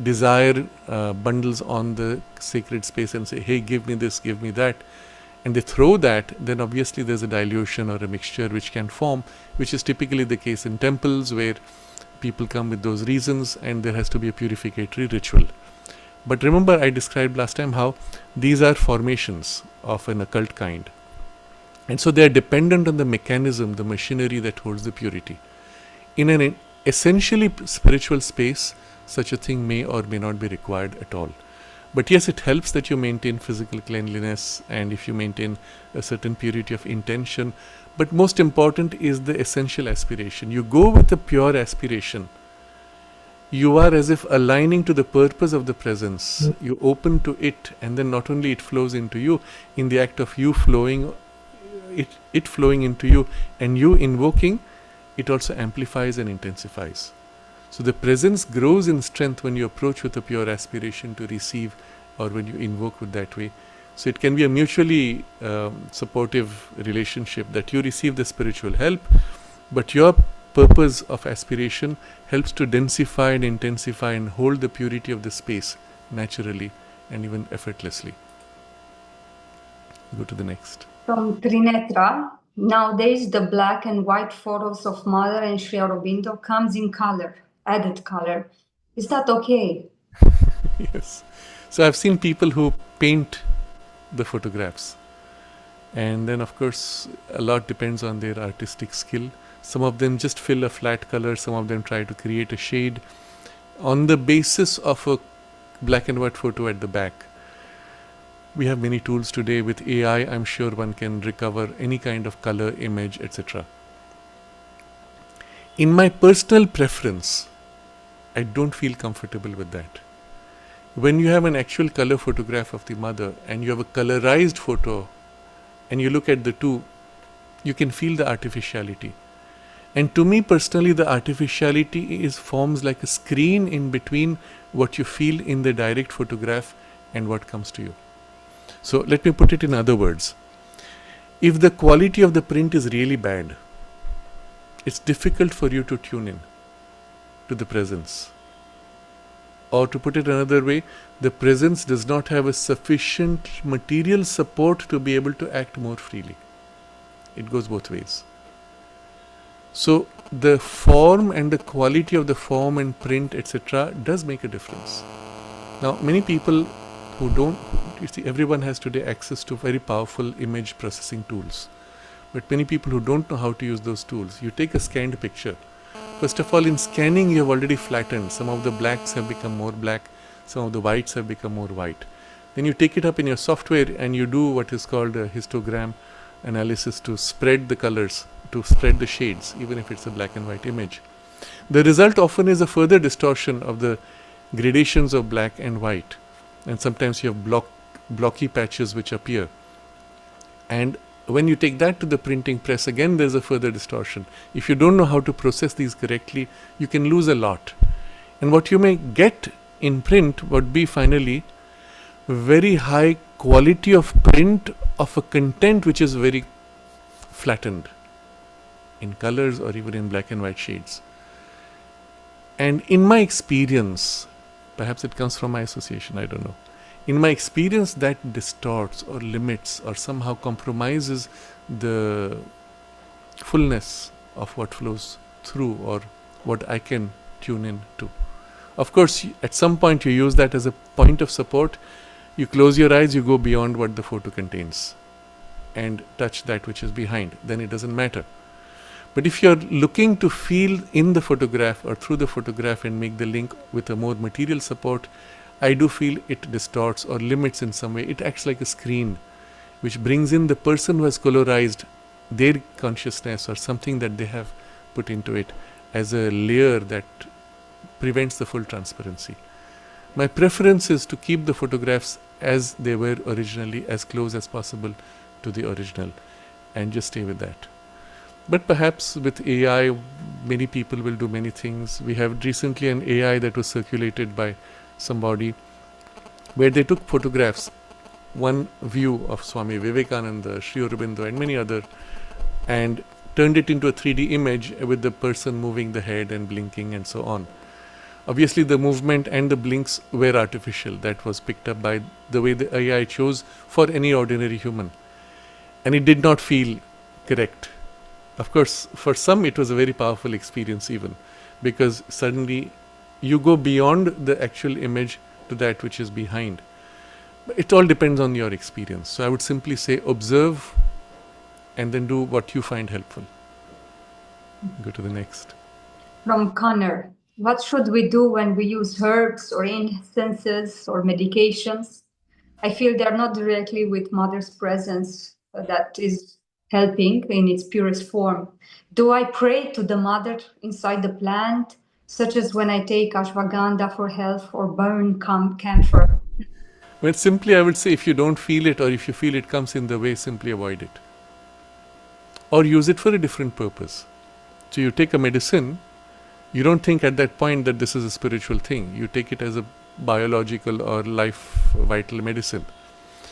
desire bundles on the sacred space and say, hey, give me this, give me that, and they throw that, then obviously there's a dilution or a mixture which can form, which is typically the case in temples where people come with those reasons and there has to be a purificatory ritual. But remember, I described last time how these are formations of an occult kind. And so they are dependent on the mechanism, the machinery that holds the purity. In an essentially spiritual space, such a thing may or may not be required at all. But yes, it helps that you maintain physical cleanliness and if you maintain a certain purity of intention. But most important is the essential aspiration. You go with a pure aspiration. You are as if aligning to the purpose of the presence. You open to it, and then not only it flows into you, in the act of you flowing, it flowing into you and you invoking, it also amplifies and intensifies. So the presence grows in strength when you approach with a pure aspiration to receive, or when you invoke with that way. So it can be a mutually supportive relationship, that you receive the spiritual help, but your purpose of aspiration helps to densify and intensify and hold the purity of the space naturally and even effortlessly. Go to the next. From Trinetra, nowadays the black and white photos of Mother and Sri Aurobindo comes in color, added color. Is that okay? Yes. So I've seen people who paint the photographs, and then of course a lot depends on their artistic skill. Some of them just fill a flat color, some of them try to create a shade on the basis of a black and white photo at the back. We have many tools today. With AI, I'm sure one can recover any kind of color, image, etc. In my personal preference, I don't feel comfortable with that. When you have an actual color photograph of the mother and you have a colorized photo and you look at the two, you can feel the artificiality. And to me personally, the artificiality forms like a screen in between what you feel in the direct photograph and what comes to you. So let me put it in other words. If the quality of the print is really bad, it's difficult for you to tune in to the presence. Or to put it another way, the presence does not have a sufficient material support to be able to act more freely. It goes both ways. So the form and the quality of the form and print, etc., does make a difference. Now, many people who don't, you see, everyone has today access to very powerful image processing tools. But many people who don't know how to use those tools, you take a scanned picture. First of all, in scanning, you have already flattened. Some of the blacks have become more black, some of the whites have become more white. Then you take it up in your software and you do what is called a histogram analysis to spread the colors, to spread the shades, even if it's a black and white image. The result often is a further distortion of the gradations of black and white. And sometimes you have blocky patches which appear. And when you take that to the printing press, again there's a further distortion. If you don't know how to process these correctly, you can lose a lot. And what you may get in print would be finally very high quality of print of a content which is very flattened in colors or even in black and white shades. And in my experience, perhaps it comes from my association, I don't know. In my experience, that distorts or limits or somehow compromises the fullness of what flows through or what I can tune in to. Of course, at some point you use that as a point of support. You close your eyes, you go beyond what the photo contains and touch that which is behind. Then it doesn't matter. But if you're looking to feel in the photograph or through the photograph and make the link with a more material support, I do feel it distorts or limits in some way. It acts like a screen which brings in the person who has colorized their consciousness or something that they have put into it as a layer that prevents the full transparency. My preference is to keep the photographs as they were originally, as close as possible to the original, and just stay with that. But perhaps with AI, many people will do many things. We have recently an AI that was circulated by somebody where they took photographs, one view of Swami Vivekananda, Sri Aurobindo and many other, and turned it into a 3D image with the person moving the head and blinking and so on. Obviously, the movement and the blinks were artificial. That was picked up by the way the AI chose for any ordinary human. And it did not feel correct. Of course, for some it was a very powerful experience even, because suddenly you go beyond the actual image to that which is behind. But it all depends on your experience. So I would simply say observe and then do what you find helpful. Go to the next. From Connor, what should we do when we use herbs or incenses or medications? I feel they are not directly with Mother's presence that is helping in its purest form. Do I pray to the Mother inside the plant, such as when I take ashwagandha for health or burn camphor? Well, simply I would say if you don't feel it, or if you feel it comes in the way, simply avoid it. Or use it for a different purpose. So you take a medicine, you don't think at that point that this is a spiritual thing. You take it as a biological or life vital medicine.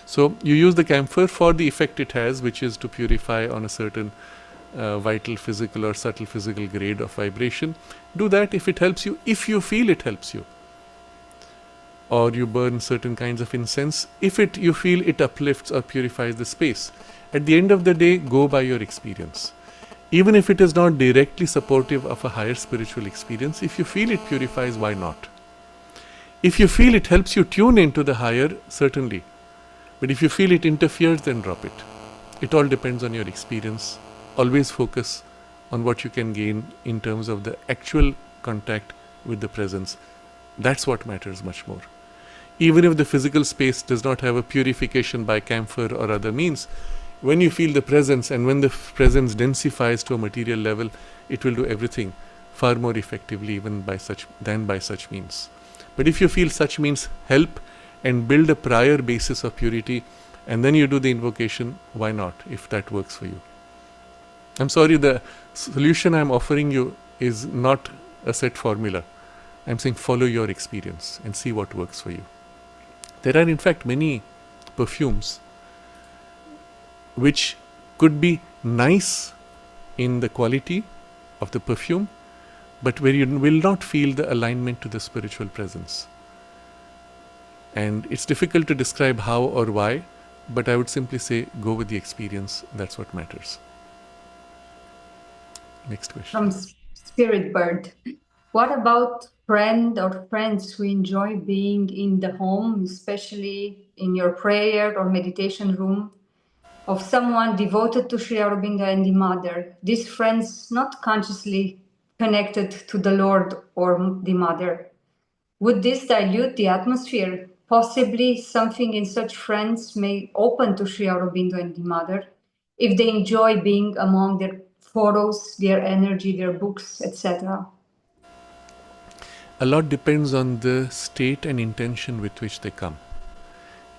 So you use the camphor for the effect it has, which is to purify on a certain vital physical or subtle physical grade of vibration. Do that if it helps you, if you feel it helps you. Or you burn certain kinds of incense if you feel it uplifts or purifies the space. At the end of the day, go by your experience. Even if it is not directly supportive of a higher spiritual experience, if you feel it purifies, why not? If you feel it helps you tune into the higher, certainly. But if you feel it interferes, then drop it. It all depends on your experience. Always focus on what you can gain in terms of the actual contact with the presence. That's what matters much more. Even if the physical space does not have a purification by camphor or other means, when you feel the presence and when the presence densifies to a material level, it will do everything far more effectively even by such means. But if you feel such means help and build a prior basis of purity, and then you do the invocation, why not, if that works for you? I'm sorry, the solution I'm offering you is not a set formula. I'm saying follow your experience and see what works for you. There are in fact many perfumes which could be nice in the quality of the perfume, but where you will not feel the alignment to the spiritual presence. And it's difficult to describe how or why, but I would simply say go with the experience. That's what matters. Next question. From Spirit Bird. What about friends who enjoy being in the home, especially in your prayer or meditation room, of someone devoted to Sri Aurobindo and the Mother? These friends not consciously connected to the Lord or the Mother. Would this dilute the atmosphere? Possibly something in such friends may open to Sri Aurobindo and the Mother if they enjoy being among their photos, their energy, their books, etc. A lot depends on the state and intention with which they come.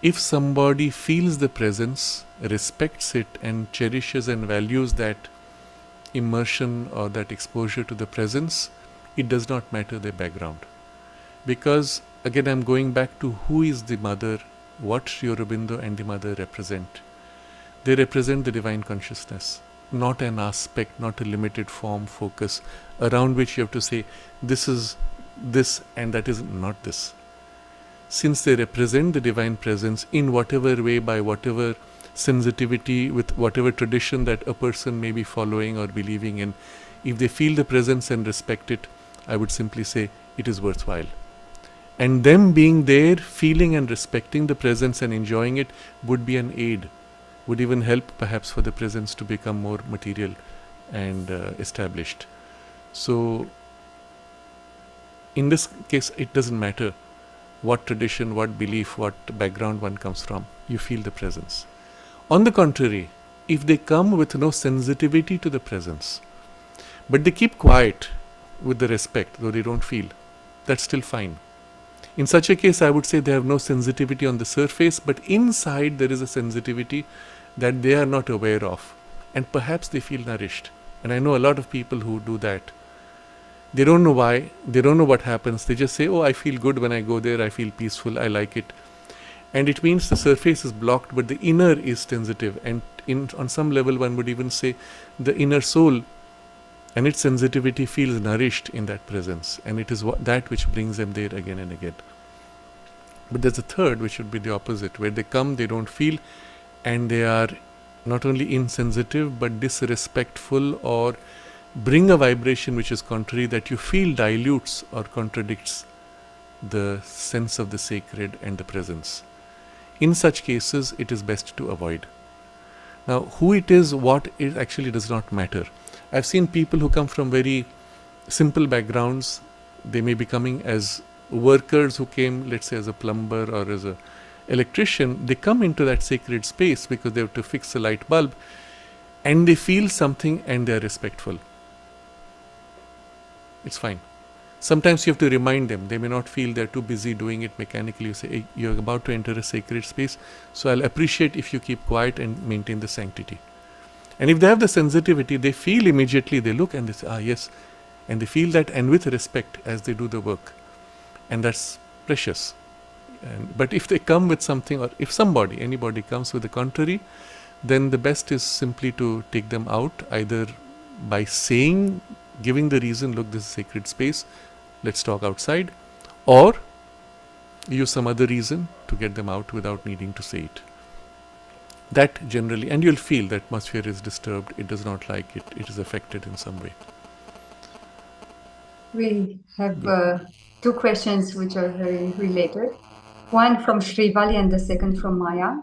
If somebody feels the presence, respects it, and cherishes and values that immersion or that exposure to the presence, it does not matter their background. Because again, I'm going back to who is the Mother, what Sri Aurobindo and the Mother represent. They represent the divine consciousness, not an aspect, not a limited form, focus, around which you have to say, this is this and that is not this. Since they represent the divine presence in whatever way, by whatever sensitivity, with whatever tradition that a person may be following or believing in, if they feel the presence and respect it, I would simply say it is worthwhile. And them being there, feeling and respecting the presence and enjoying it would be an aid, would even help perhaps for the presence to become more material and established. So in this case, it doesn't matter what tradition, what belief, what background one comes from. You feel the presence. On the contrary, if they come with no sensitivity to the presence, but they keep quiet with the respect, though they don't feel, that's still fine. In such a case, I would say they have no sensitivity on the surface, but inside there is a sensitivity that they are not aware of. And perhaps they feel nourished. And I know a lot of people who do that. They don't know why, they don't know what happens. They just say, oh, I feel good when I go there, I feel peaceful, I like it. And it means the surface is blocked, but the inner is sensitive. And on some level, one would even say the inner soul and its sensitivity feels nourished in that presence, and it is that which brings them there again and again. But there's a third, which would be the opposite, where they come, they don't feel, and they are not only insensitive but disrespectful, or bring a vibration which is contrary, that you feel dilutes or contradicts the sense of the sacred and the presence. In such cases, it is best to avoid. Now, who it is, what it actually does not matter. I've seen people who come from very simple backgrounds. They may be coming as workers who came, let's say, as a plumber or as a electrician. They come into that sacred space because they have to fix a light bulb, and they feel something and they are respectful. It's fine. Sometimes you have to remind them. They may not feel, they're too busy doing it mechanically. You say, hey, you're about to enter a sacred space, so I'll appreciate if you keep quiet and maintain the sanctity. And if they have the sensitivity, they feel immediately, they look and they say, yes, and they feel that, and with respect as they do the work. And that's precious. But if they come with something, or if anybody comes with the contrary, then the best is simply to take them out, either by giving the reason, look, this is sacred space, let's talk outside, or use some other reason to get them out without needing to say it. That generally, and you'll feel the atmosphere is disturbed, it does not like it, it is affected in some way. We have two questions which are very related. One from Shrivali and the second from Maya.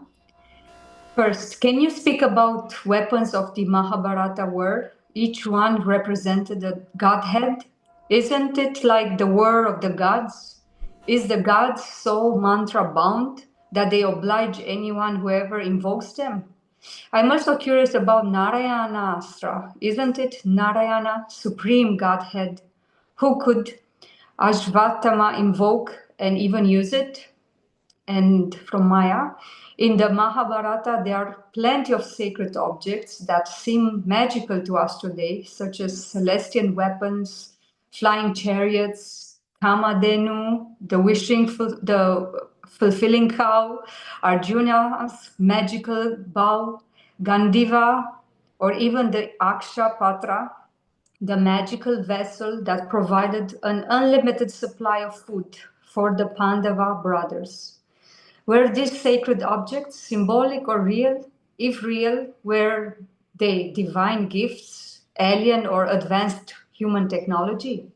First, can you speak about weapons of the Mahabharata war? Each one represented a godhead. Isn't it like the war of the gods? Is the gods so mantra bound that they oblige anyone who ever invokes them? I'm also curious about Narayana Astra. Isn't it Narayana, supreme godhead, who could Ashvatthama invoke and even use it? And from Maya, in the Mahabharata, there are plenty of sacred objects that seem magical to us today, such as celestial weapons, flying chariots, Kamadhenu, the fulfilling cow, Arjuna's magical bow, Gandiva, or even the Aksha Patra, the magical vessel that provided an unlimited supply of food for the Pandava brothers. Were these sacred objects symbolic or real? If real, were they divine gifts, alien or advanced human technology?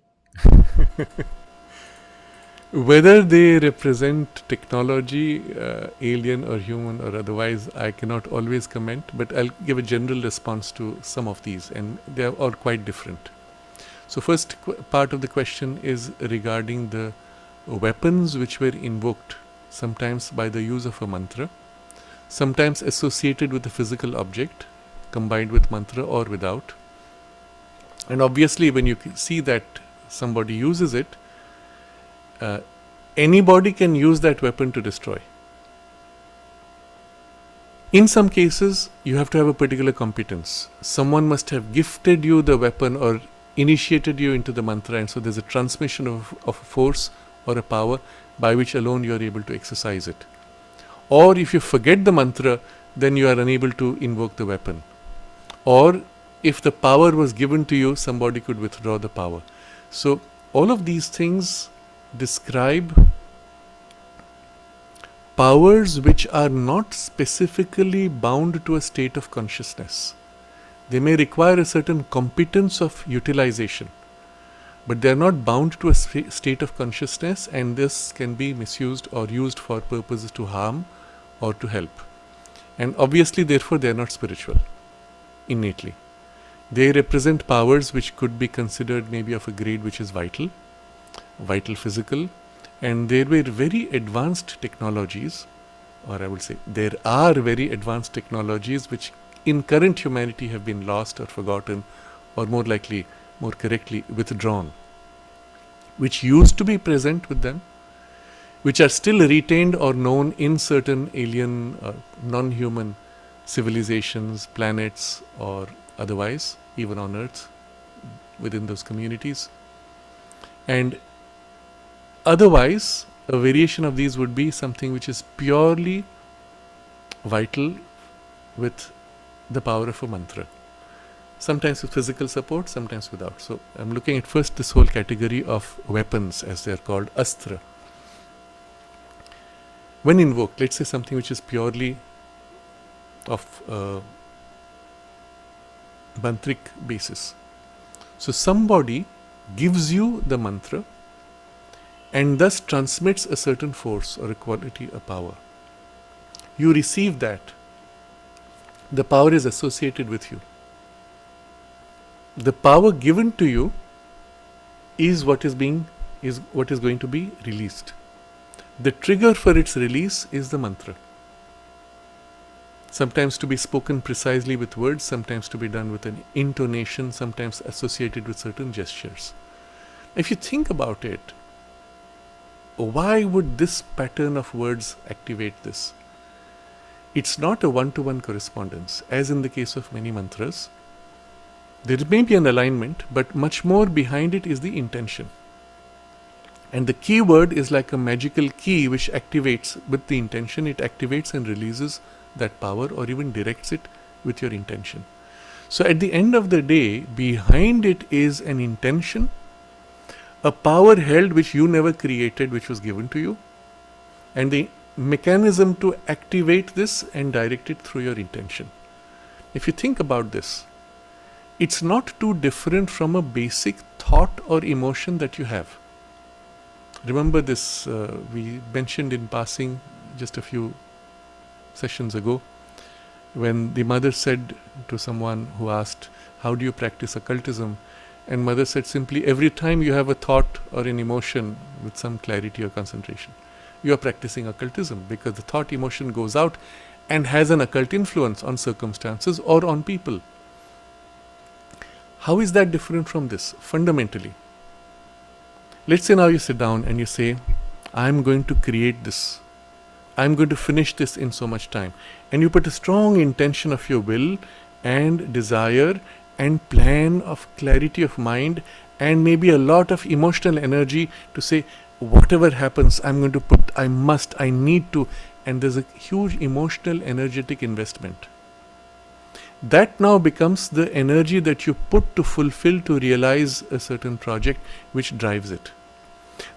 Whether they represent technology, alien or human or otherwise, I cannot always comment, but I'll give a general response to some of these, and they are all quite different. So first part of the question is regarding the weapons which were invoked, sometimes by the use of a mantra, sometimes associated with a physical object, combined with mantra or without. And obviously when you see that somebody uses it, anybody can use that weapon to destroy. In some cases, you have to have a particular competence. Someone must have gifted you the weapon or initiated you into the mantra, and so there's a transmission of a force or a power by which alone you are able to exercise it. Or if you forget the mantra, then you are unable to invoke the weapon. Or if the power was given to you, somebody could withdraw the power. So all of these things describe powers which are not specifically bound to a state of consciousness. They may require a certain competence of utilization, but they are not bound to a state of consciousness, and this can be misused or used for purposes to harm or to help. And obviously, therefore, they are not spiritual innately. They represent powers which could be considered maybe of a grade which is vital physical, and there were very advanced technologies, or I would say there are very advanced technologies which in current humanity have been lost or forgotten, or more correctly withdrawn, which used to be present with them, which are still retained or known in certain alien non-human civilizations, planets, or otherwise, even on Earth, within those communities. And otherwise, a variation of these would be something which is purely vital with the power of a mantra. sometimes with physical support, sometimes without. So I'm looking at first this whole category of weapons, as they are called, astra. When invoked, let's say something which is purely of mantric basis. So somebody gives you the mantra and thus transmits a certain force or a quality, a power. You receive that. The power is associated with you. The power given to you is what is going to be released. The trigger for its release is the mantra. Sometimes to be spoken precisely with words, sometimes to be done with an intonation, sometimes associated with certain gestures. If you think about it, why would this pattern of words activate this? It's not a one-to-one correspondence, as in the case of many mantras. There may be an alignment, but much more behind it is the intention. And the key word is like a magical key which activates with the intention. It activates and releases that power, or even directs it with your intention. So at the end of the day, behind it is an intention, a power held which you never created, which was given to you, and the mechanism to activate this and direct it through your intention. If you think about this, it's not too different from a basic thought or emotion that you have. Remember this, we mentioned in passing just a few sessions ago, when the mother said to someone who asked, how do you practice occultism? And mother said simply, every time you have a thought or an emotion with some clarity or concentration, you are practicing occultism, because the thought emotion goes out and has an occult influence on circumstances or on people. How is that different from this? Fundamentally, let's say now you sit down and you say, I'm going to create this. I'm going to finish this in so much time. And you put a strong intention of your will and desire and plan of clarity of mind and maybe a lot of emotional energy to say, whatever happens, I'm going to put, I must, I need to. And there's a huge emotional, energetic investment. That now becomes the energy that you put to fulfill, to realize a certain project which drives it.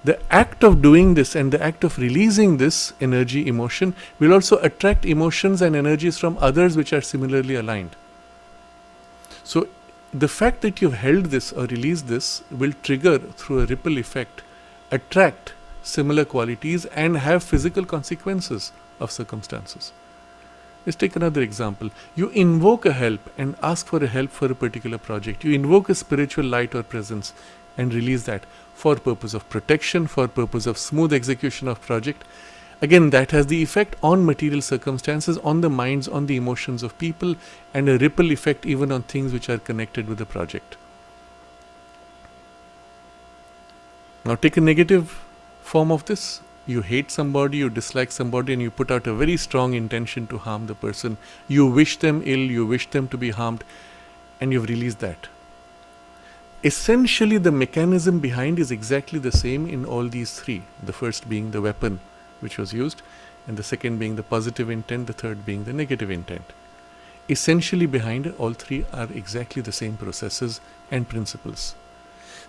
The act of doing this and the act of releasing this energy, emotion, will also attract emotions and energies from others which are similarly aligned. So the fact that you've held this or released this will trigger, through a ripple effect, attract similar qualities and have physical consequences of circumstances. Let's take another example. You invoke a help and ask for a help for a particular project. You invoke a spiritual light or presence and release that for purpose of protection, for purpose of smooth execution of project. Again, that has the effect on material circumstances, on the minds, on the emotions of people, and a ripple effect even on things which are connected with the project. Now take a negative form of this. You hate somebody, you dislike somebody, and you put out a very strong intention to harm the person. You wish them ill, you wish them to be harmed, and you've released that. Essentially, the mechanism behind is exactly the same in all these three. The first being the weapon which was used, and the second being the positive intent, the third being the negative intent. Essentially behind it, all three are exactly the same processes and principles.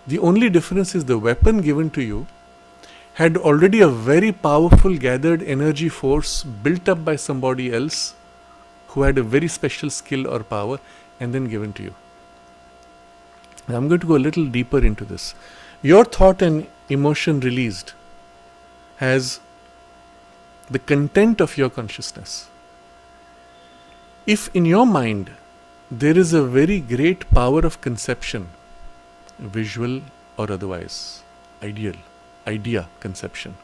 The only difference is the weapon given to you had already a very powerful gathered energy force built up by somebody else who had a very special skill or power and then given to you. Now I'm going to go a little deeper into this. Your thought and emotion released has the content of your consciousness. If in your mind there is a very great power of conception, visual or otherwise, idea, conception.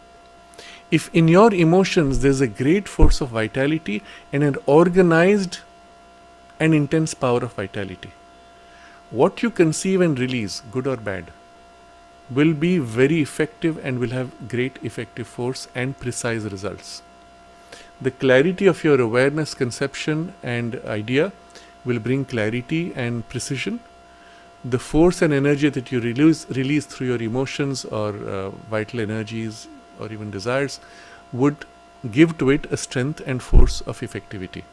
If in your emotions there's a great force of vitality and an organized and intense power of vitality, what you conceive and release, good or bad, will be very effective and will have great effective force and precise results. The clarity of your awareness, conception and idea will bring clarity and precision. The force and energy that you release through your emotions or vital energies or even desires would give to it a strength and force of effectivity.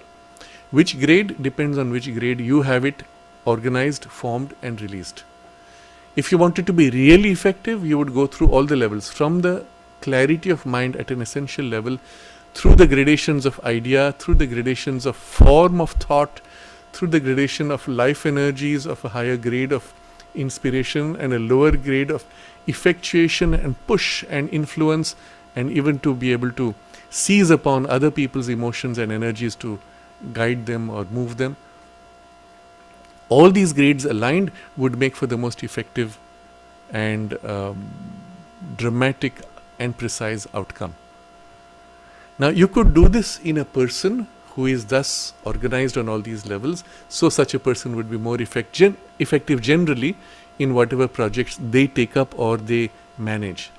Which grade depends on which grade you have it organized, formed and released. If you want it to be really effective, you would go through all the levels, from the clarity of mind at an essential level, through the gradations of idea, through the gradations of form of thought, through the gradation of life energies of a higher grade of inspiration and a lower grade of effectuation and push and influence, and even to be able to seize upon other people's emotions and energies to guide them or move them. All these grades aligned would make for the most effective and dramatic and precise outcome. Now, you could do this in a person who is thus organized on all these levels, so such a person would be more effective generally in whatever projects they take up or they manage.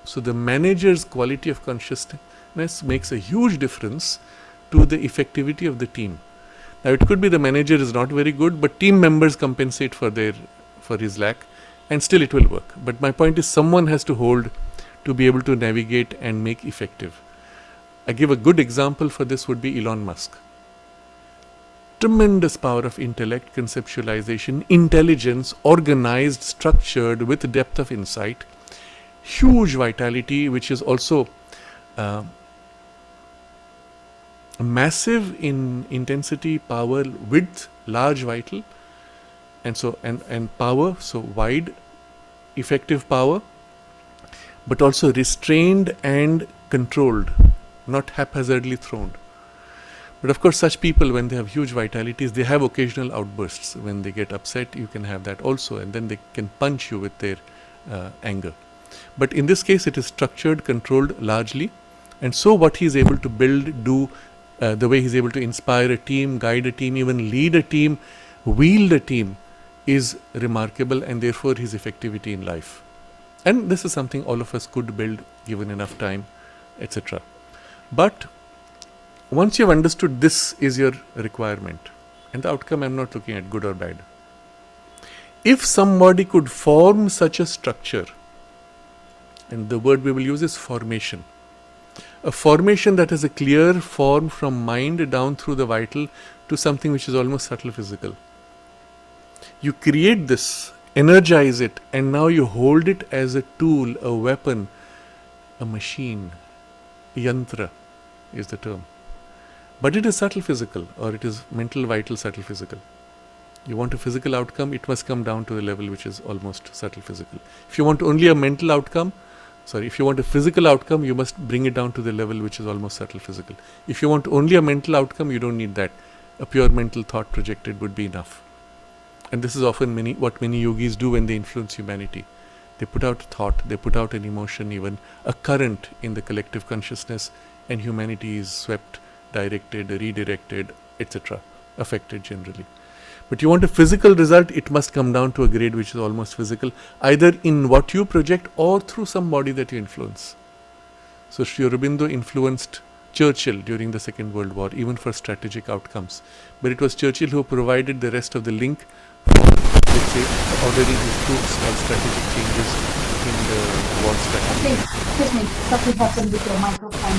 So the manager's quality of consciousness makes a huge difference to the effectivity of the team. Now, it could be the manager is not very good, but team members compensate for his lack, and still it will work. But my point is, someone has to hold to be able to navigate and make effective. I give a good example for this would be Elon Musk. Tremendous power of intellect, conceptualization, intelligence, organized, structured, with depth of insight, huge vitality, which is also massive in intensity, power, width, large vital, and so and power, so wide, effective power, but also restrained and controlled, not haphazardly thrown. But of course, such people, when they have huge vitalities, they have occasional outbursts. When they get upset, you can have that also, and then they can punch you with their anger. But in this case, it is structured, controlled largely, and so what he is able to build, do, the way he is able to inspire a team, guide a team, even lead a team, wield a team, is remarkable, and therefore his effectivity in life. And this is something all of us could build given enough time, etc. But once you have understood this is your requirement, and the outcome I'm not looking at good or bad. If somebody could form such a structure, and the word we will use is formation, a formation that has a clear form from mind down through the vital to something which is almost subtle physical. You create this, energize it, and now you hold it as a tool, a weapon, a machine. Yantra is the term. But it is subtle physical, or it is mental, vital, subtle physical. You want a physical outcome, it must come down to the level which is almost subtle physical. If you want only a mental outcome, if you want a physical outcome, you must bring it down to the level which is almost subtle physical. If you want only a mental outcome, you don't need that. A pure mental thought projected would be enough. And this is often what many yogis do when they influence humanity. They put out a thought, they put out an emotion, even a current in the collective consciousness, and humanity is swept, directed, redirected, etc., affected generally. But you want a physical result, it must come down to a grade which is almost physical, either in what you project or through somebody that you influence. So Sri Aurobindo influenced Churchill during the Second World War, even for strategic outcomes. But it was Churchill who provided the rest of the link for, let's say, ordering his troops or strategic changes in the war strategy. Excuse me, something happened with your microphone.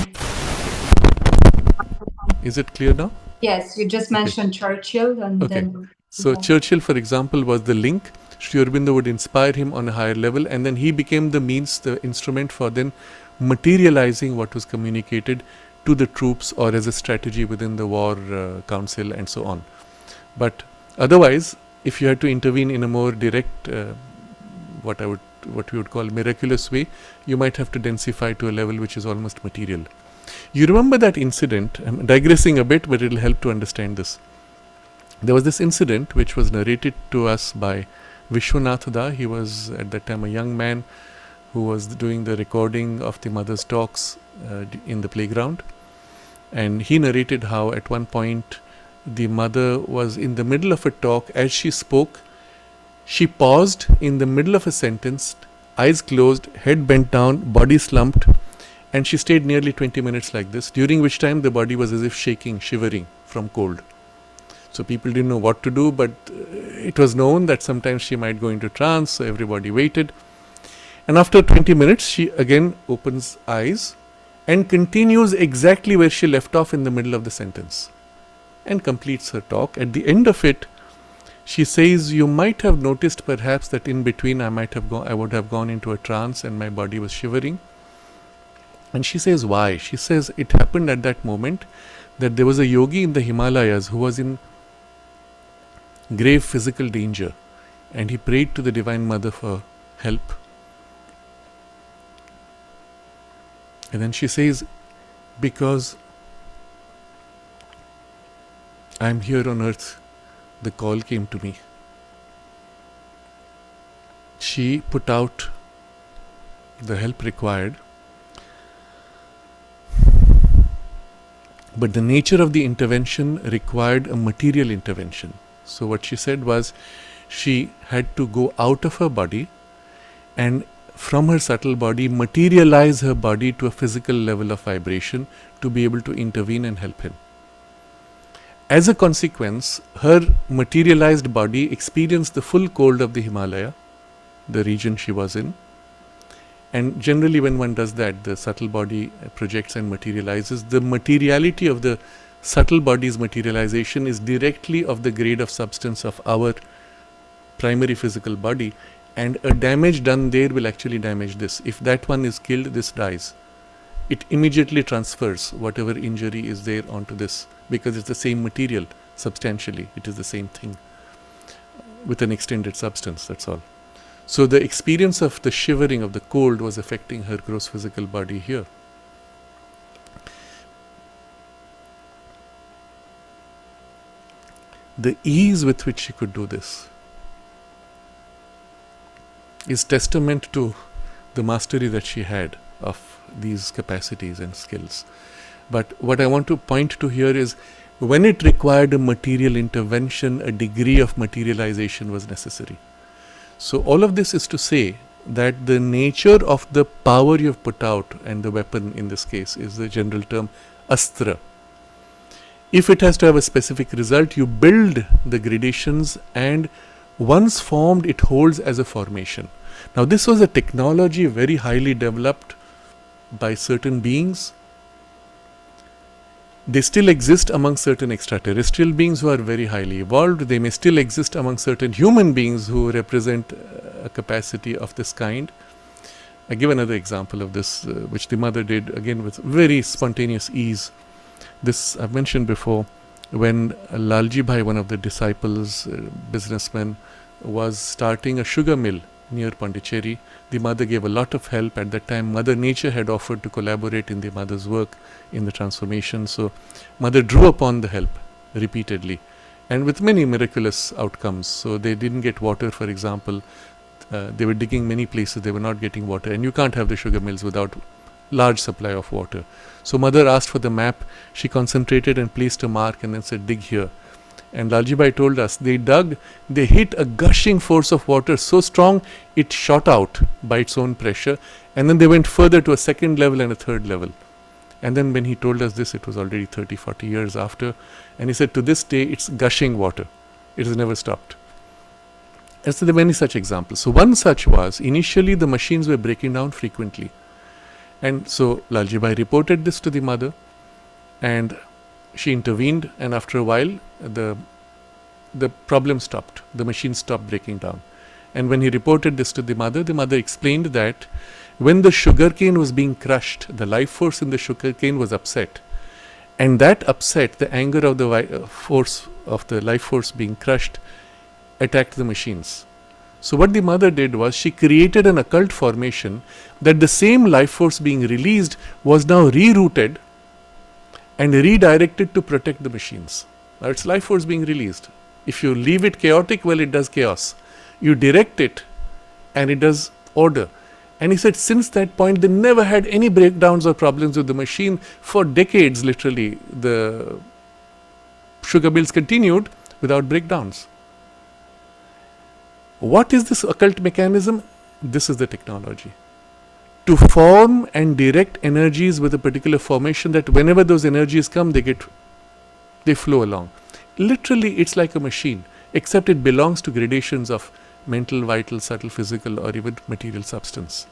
Is it clear now? Yes, you just mentioned Churchill, and then... So Churchill, for example, was the link. Sri Aurobindo would inspire him on a higher level, and then he became the means, the instrument for then materializing what was communicated to the troops or as a strategy within the war council and so on. But otherwise, if you had to intervene in a more direct, what we would call miraculous way, you might have to densify to a level which is almost material. You remember that incident? I'm digressing a bit, but it will help to understand this. There was this incident which was narrated to us by Vishwanath Da. He was at that time a young man who was doing the recording of the mother's talks in the playground. And he narrated how at one point the mother was in the middle of a talk. As she spoke, she paused in the middle of a sentence, eyes closed, head bent down, body slumped, and she stayed nearly 20 minutes like this, during which time the body was as if shaking, shivering from cold. So people didn't know what to do, but it was known that sometimes she might go into trance, so everybody waited. And after 20 minutes, she again opens eyes and continues exactly where she left off in the middle of the sentence and completes her talk. At the end of it, She says, you might have noticed perhaps that in between I would have gone into a trance and my body was shivering. And she says, why? She says, it happened at that moment that there was a yogi in the Himalayas who was in grave physical danger, and he prayed to the Divine Mother for help. And then she says, because I am here on earth, the call came to me. She put out the help required, but the nature of the intervention required a material intervention. So what she said was, she had to go out of her body and from her subtle body materialize her body to a physical level of vibration to be able to intervene and help him. As a consequence, her materialized body experienced the full cold of the Himalaya, the region she was in. And generally when one does that, the subtle body projects and materializes. The materiality of the subtle body's materialization is directly of the grade of substance of our primary physical body, and a damage done there will actually damage this. If that one is killed, this dies. It immediately transfers whatever injury is there onto this, because it's the same material substantially. It is the same thing with an extended substance, that's all. So the experience of the shivering of the cold was affecting her gross physical body here. The ease with which she could do this is testament to the mastery that she had of these capacities and skills. But what I want to point to here is, when it required a material intervention, a degree of materialization was necessary. So all of this is to say that the nature of the power you have put out, and the weapon in this case is the general term astra. If it has to have a specific result, you build the gradations, and once formed, it holds as a formation. Now this was a technology very highly developed by certain beings. They still exist among certain extraterrestrial beings who are very highly evolved. They may still exist among certain human beings who represent a capacity of this kind. I give another example of this, which the mother did again with very spontaneous ease. This I've mentioned before, when Lalji Bhai, one of the disciples, businessman, was starting a sugar mill near Pondicherry. The mother gave a lot of help. At that time, Mother Nature had offered to collaborate in the mother's work in the transformation. So mother drew upon the help repeatedly, and with many miraculous outcomes. So they didn't get water, for example. They were digging many places, they were not getting water, and you can't have the sugar mills without large supply of water. So mother asked for the map. She concentrated and placed a mark and then said, dig here. And Lalji Bhai told us, they dug, they hit a gushing force of water so strong it shot out by its own pressure, and then they went further to a second level and a third level. And then when he told us this, it was already 30-40 years after, and he said, to this day it's gushing water, it has never stopped. And so there are many such examples. So one such was, initially the machines were breaking down frequently, and so Lalji Bhai reported this to the mother, and she intervened, and after a while the problem stopped. The machine stopped breaking down. And when he reported this to the mother explained that when the sugarcane was being crushed, the life force in the sugarcane was upset, and that upset, the anger of the force of the life force being crushed, attacked the machines. So what the mother did was, she created an occult formation that the same life force being released was now rerouted and redirected to protect the machines. Now it's life force being released. If you leave it chaotic, well, it does chaos. You direct it and it does order. And he said since that point, they never had any breakdowns or problems with the machine. For decades, literally, the sugar mills continued without breakdowns. What is this occult mechanism? This is the technology. To form and direct energies with a particular formation, that whenever those energies come, they flow along. Literally, it's like a machine, except it belongs to gradations of mental, vital, subtle, physical, or even material substance.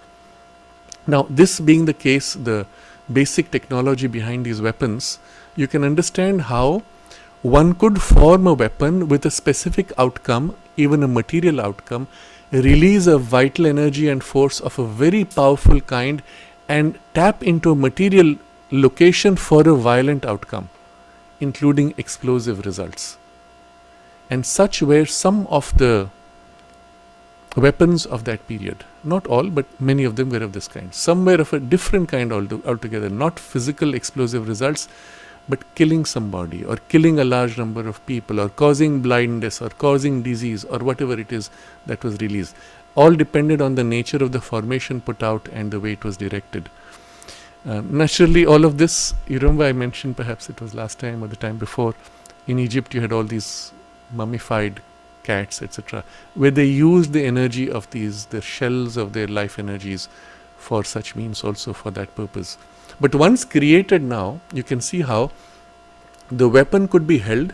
Now, this being the case, the basic technology behind these weapons, you can understand how one could form a weapon with a specific outcome, even a material outcome, release a vital energy and force of a very powerful kind, and tap into a material location for a violent outcome, including explosive results. And such were some of the weapons of that period. Not all, but many of them were of this kind. Some were of a different kind altogether, not physical explosive results, but killing somebody, or killing a large number of people, or causing blindness, or causing disease, or whatever it is that was released. All depended on the nature of the formation put out and the way it was directed. Naturally, all of this, you remember I mentioned, perhaps it was last time or the time before, in Egypt you had all these mummified cats, etc., where they used the energy of these, the shells of their life energies, for such means, also for that purpose. But once created now, you can see how the weapon could be held,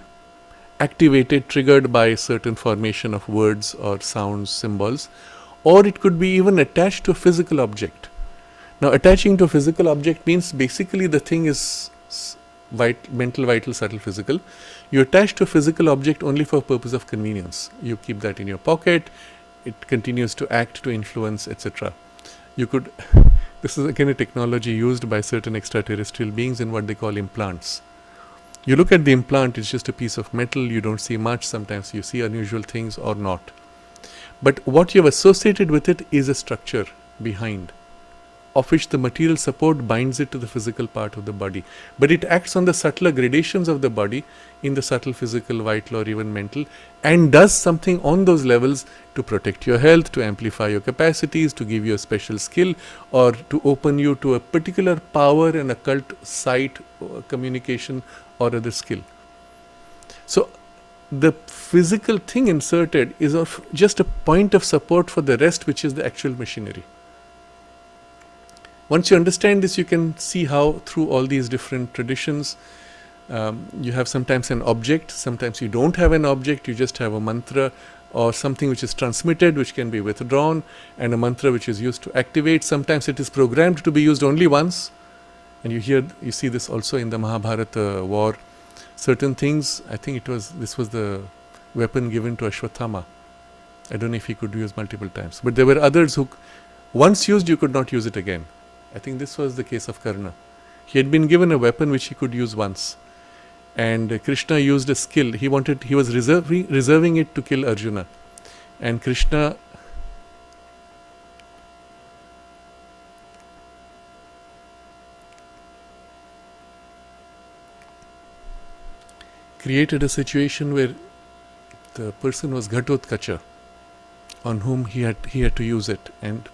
activated, triggered by a certain formation of words or sounds, symbols, or it could be even attached to a physical object. Now, attaching to a physical object means basically the thing is mental, vital, subtle, physical. You attach to a physical object only for purpose of convenience. You keep that in your pocket, it continues to act, to influence, etc. You could, this is again a technology used by certain extraterrestrial beings in what they call implants. You look at the implant, it's just a piece of metal, you don't see much, sometimes you see unusual things or not. But what you have associated with it is a structure behind, of which the material support binds it to the physical part of the body. But it acts on the subtler gradations of the body, in the subtle, physical, vital, or even mental, and does something on those levels to protect your health, to amplify your capacities, to give you a special skill, or to open you to a particular power and occult sight, communication, or other skill. So the physical thing inserted is of just a point of support for the rest, which is the actual machinery. Once you understand this, you can see how through all these different traditions, you have sometimes an object, sometimes you don't have an object, you just have a mantra or something which is transmitted, which can be withdrawn, and a mantra which is used to activate. Sometimes it is programmed to be used only once, and you see this also in the Mahabharata war. Certain things, I think this was the weapon given to Ashwathama. I don't know if he could use multiple times, but there were others who, once used, you could not use it again. I think this was the case of Karna. He had been given a weapon which he could use once, and Krishna used a skill. He was reserving it to kill Arjuna, and Krishna created a situation where the person was Ghatotkacha, on whom he had to use it, and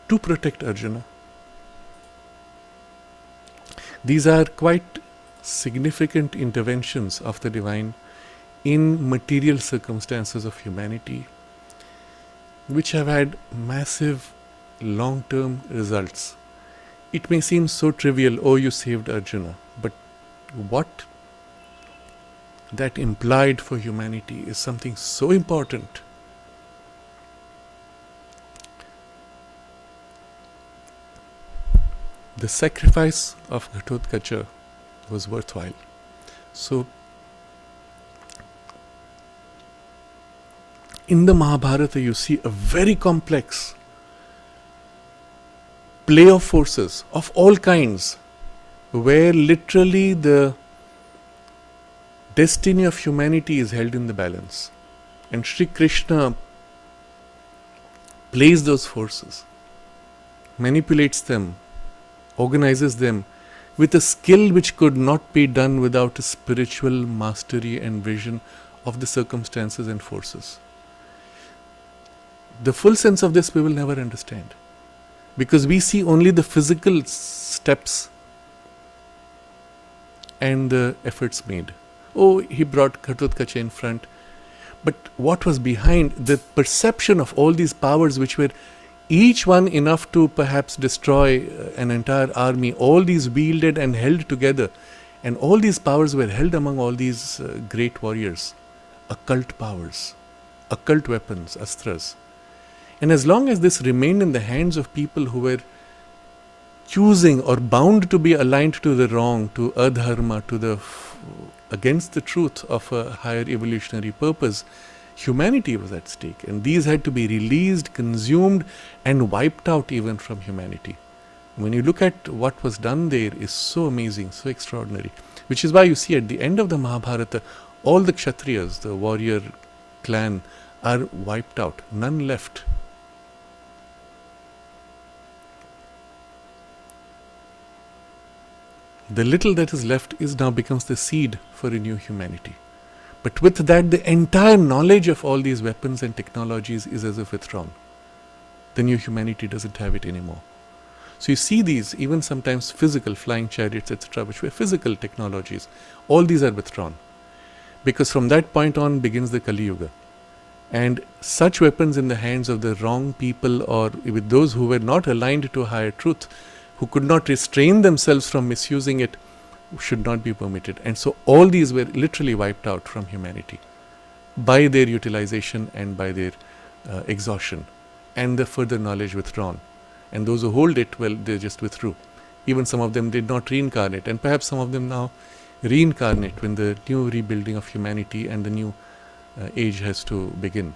to protect Arjuna. These are quite significant interventions of the divine in material circumstances of humanity, which have had massive long-term results. It may seem so trivial, oh, you saved Arjuna, but what that implied for humanity is something so important. The sacrifice of Ghatotkacha was worthwhile. So, in the Mahabharata, you see a very complex play of forces of all kinds, where literally the destiny of humanity is held in the balance. And Sri Krishna plays those forces, manipulates them, organizes them with a skill which could not be done without a spiritual mastery and vision of the circumstances and forces. The full sense of this we will never understand, because we see only the physical steps and the efforts made. Oh, he brought Ghatotkacha in front. But what was behind the perception of all these powers, which were each one enough to perhaps destroy an entire army, all these wielded and held together, and all these powers were held among all these great warriors, occult powers, occult weapons, astras. And as long as this remained in the hands of people who were choosing or bound to be aligned to the wrong, to adharma, to the against the truth of a higher evolutionary purpose, humanity was at stake. And these had to be released, consumed, and wiped out even from humanity. When you look at what was done there is so amazing, so extraordinary. Which is why you see at the end of the Mahabharata, all the Kshatriyas, the warrior clan, are wiped out. None left. The little that is left is now becomes the seed for a new humanity. But with that, the entire knowledge of all these weapons and technologies is as if withdrawn. The new humanity doesn't have it anymore. So you see these, even sometimes physical, flying chariots, etc., which were physical technologies, all these are withdrawn. Because from that point on begins the Kali Yuga. And such weapons in the hands of the wrong people or with those who were not aligned to a higher truth, who could not restrain themselves from misusing it, should not be permitted. And so all these were literally wiped out from humanity by their utilization and by their exhaustion and the further knowledge withdrawn. And those who hold it, well, they just withdrew. Even some of them did not reincarnate, and perhaps some of them now reincarnate when the new rebuilding of humanity and the new age has to begin.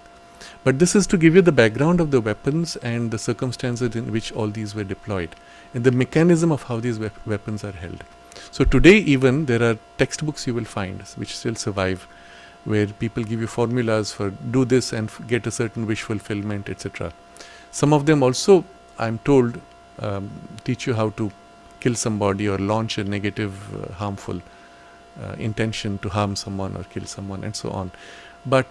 But this is to give you the background of the weapons and the circumstances in which all these were deployed and the mechanism of how these weapons are held. So today even there are textbooks you will find which still survive, where people give you formulas for do this and get a certain wish fulfillment, etc. Some of them also, I'm told, teach you how to kill somebody or launch a negative, harmful intention to harm someone or kill someone and so on. But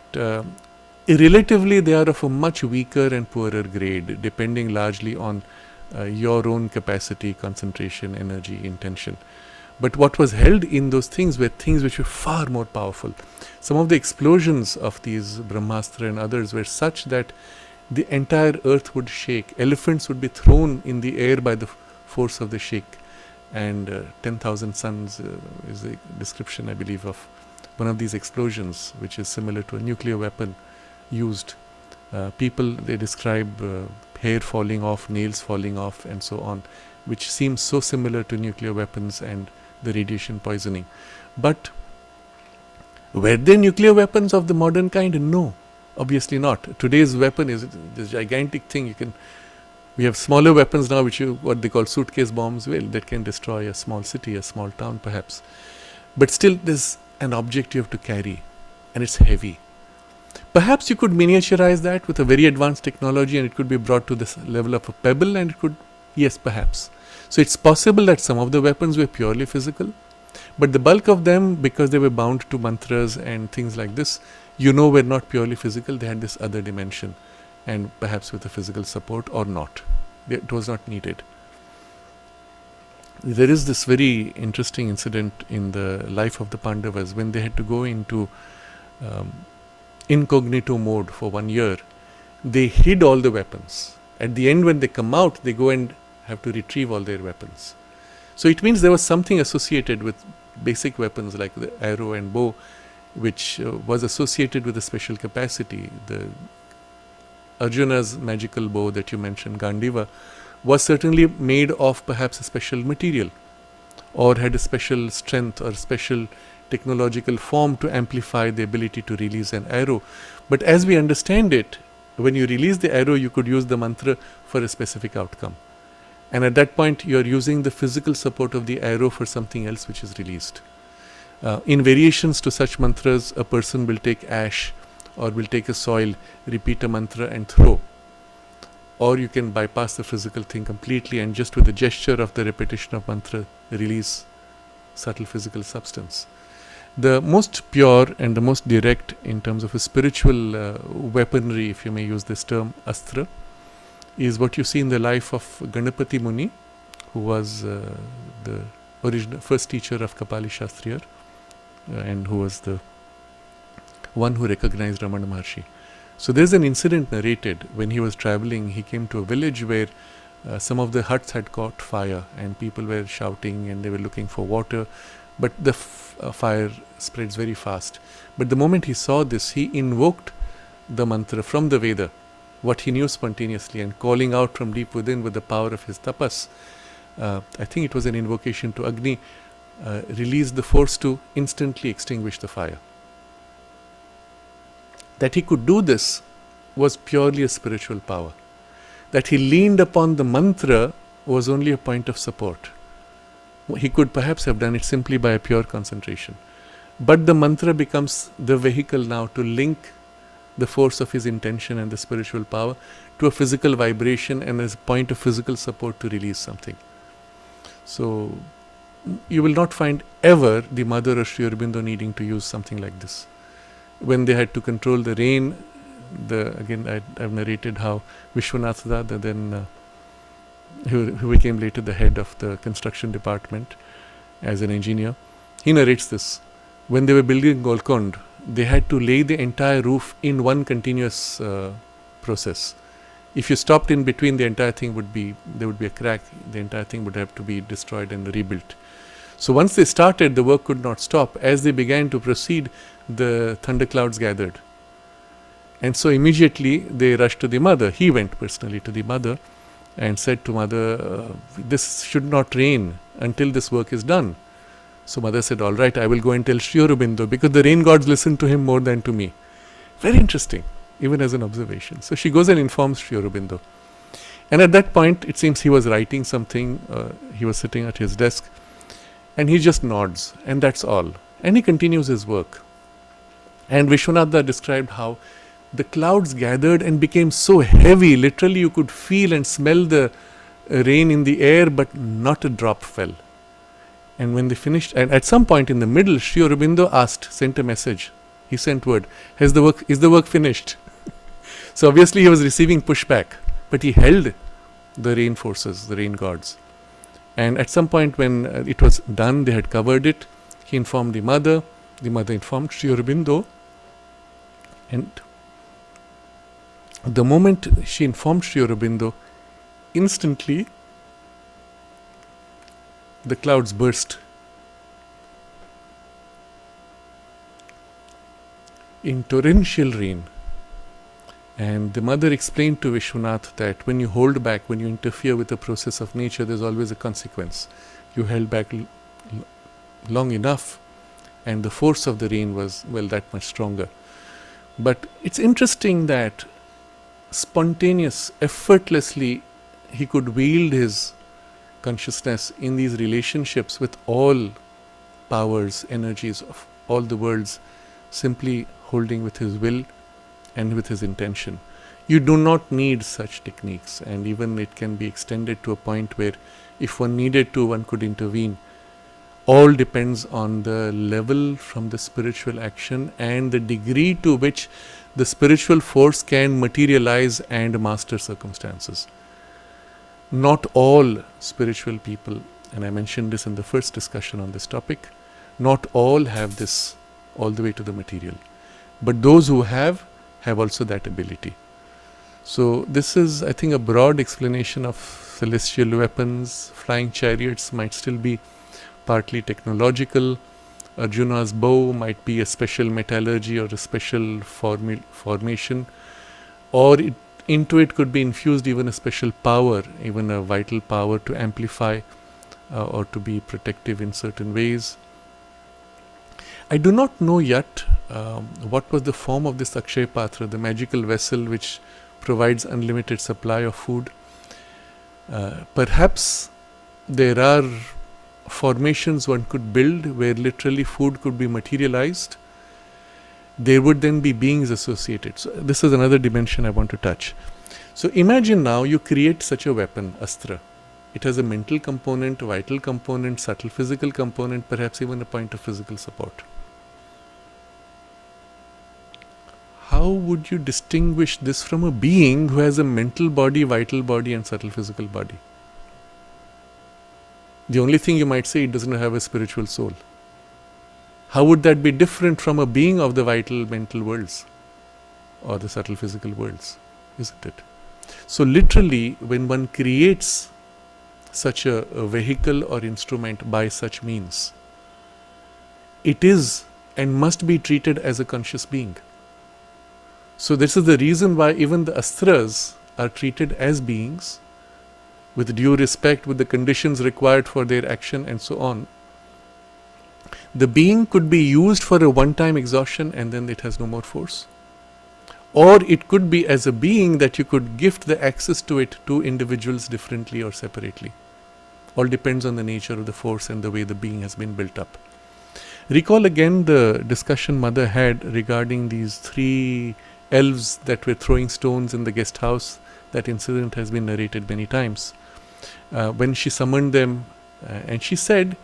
relatively they are of a much weaker and poorer grade, depending largely on your own capacity, concentration, energy, intention. But what was held in those things were things which were far more powerful. Some of the explosions of these Brahmastra and others were such that the entire earth would shake. Elephants would be thrown in the air by the force of the shake. And 10,000 suns is a description, I believe, of one of these explosions, which is similar to a nuclear weapon used. People, they describe hair falling off, nails falling off, and so on, which seems so similar to nuclear weapons and the radiation poisoning. But were there nuclear weapons of the modern kind? No. Obviously not. Today's weapon is this gigantic thing. We have smaller weapons now, which what they call suitcase bombs, that can destroy a small city, a small town perhaps. But still, there's an object you have to carry, and it's heavy. Perhaps you could miniaturize that with a very advanced technology, and it could be brought to this level of a pebble, and it could, yes, perhaps. So it's possible that some of the weapons were purely physical, but the bulk of them, because they were bound to mantras and things like this, were not purely physical. They had this other dimension, and perhaps with a physical support or not. It was not needed. There is this very interesting incident in the life of the Pandavas when they had to go into incognito mode for 1 year. They hid all the weapons. At the end, when they come out, they go and have to retrieve all their weapons. So it means there was something associated with basic weapons like the arrow and bow, which was associated with a special capacity. The Arjuna's magical bow that you mentioned, Gandiva, was certainly made of perhaps a special material or had a special strength or special technological form to amplify the ability to release an arrow. But as we understand it, when you release the arrow, you could use the mantra for a specific outcome. And at that point, you are using the physical support of the arrow for something else which is released. In variations to such mantras, a person will take ash or will take a soil, repeat a mantra and throw. Or you can bypass the physical thing completely and just with the gesture of the repetition of mantra, release subtle physical substance. The most pure and the most direct in terms of a spiritual weaponry, if you may use this term, astra, is what you see in the life of Ganapati Muni, who was the first teacher of Kapali Shastriya and who was the one who recognized Ramana Maharshi. So there's an incident narrated when he was traveling. He came to a village where some of the huts had caught fire and people were shouting and they were looking for water, but the fire spreads very fast. But the moment he saw this, he invoked the mantra from the Veda, what he knew spontaneously, and calling out from deep within with the power of his tapas, I think it was an invocation to Agni, released the force to instantly extinguish the fire. That he could do this was purely a spiritual power. That he leaned upon the mantra was only a point of support. He could perhaps have done it simply by a pure concentration. But the mantra becomes the vehicle now to link the force of his intention and the spiritual power to a physical vibration and as a point of physical support to release something. So you will not find ever the mother or Sri Aurobindo needing to use something like this. When they had to control the rain, I've narrated how Vishwanath Dada, then who became later the head of the construction department as an engineer, he narrates this. When they were building Golconda, they had to lay the entire roof in one continuous process. If you stopped in between, there would be a crack. The entire thing would have to be destroyed and rebuilt. So once they started, the work could not stop. As they began to proceed, the thunderclouds gathered. And so immediately they rushed to the mother. He went personally to the mother and said to mother, this should not rain until this work is done. So mother said, all right, I will go and tell Sri Aurobindo, because the rain gods listen to him more than to me. Very interesting, even as an observation. So she goes and informs Sri Aurobindo. And at that point, it seems he was writing something. He was sitting at his desk. And he just nods. And that's all. And he continues his work. And Vishwanatha described how the clouds gathered and became so heavy. Literally, you could feel and smell the rain in the air, but not a drop fell. And when they finished, and at some point in the middle, Sri Aurobindo sent a message. He sent word, is the work finished? So obviously he was receiving pushback, but he held the rain forces, the rain gods. And at some point when it was done, they had covered it, he informed the mother informed Sri Aurobindo. And the moment she informed Sri Aurobindo, instantly the clouds burst in torrential rain. And the mother explained to Vishwanath that when you hold back, when you interfere with the process of nature, there's always a consequence. You held back long enough, and the force of the rain was, that much stronger. But it's interesting that spontaneous, effortlessly, he could wield his consciousness in these relationships with all powers, energies of all the worlds, simply holding with his will and with his intention. You do not need such techniques, and even it can be extended to a point where if one needed to, one could intervene. All depends on the level from the spiritual action and the degree to which the spiritual force can materialize and master circumstances. Not all spiritual people, and I mentioned this in the first discussion on this topic, not all have this all the way to the material. But those who have also that ability. So this is, I think, a broad explanation of celestial weapons. Flying chariots might still be partly technological. Arjuna's bow might be a special metallurgy or a special formation. Or into it could be infused even a special power, even a vital power to amplify or to be protective in certain ways. I do not know yet what was the form of this Akshaya Patra, the magical vessel which provides unlimited supply of food. Perhaps there are formations one could build where literally food could be materialized. There would then be beings associated. So this is another dimension I want to touch. So imagine now you create such a weapon, astra. It has a mental component, vital component, subtle physical component, perhaps even a point of physical support. How would you distinguish this from a being who has a mental body, vital body, and subtle physical body? The only thing you might say, it doesn't have a spiritual soul. How would that be different from a being of the vital mental worlds or the subtle physical worlds? Isn't it? So literally, when one creates such a vehicle or instrument by such means, it is and must be treated as a conscious being. So this is the reason why even the astras are treated as beings with due respect, with the conditions required for their action and so on, the being could be used for a one-time exhaustion and then it has no more force. Or it could be as a being that you could gift the access to it to individuals differently or separately. All depends on the nature of the force and the way the being has been built up. Recall again the discussion Mother had regarding these 3 elves that were throwing stones in the guest house. That incident has been narrated many times. When she summoned them and she said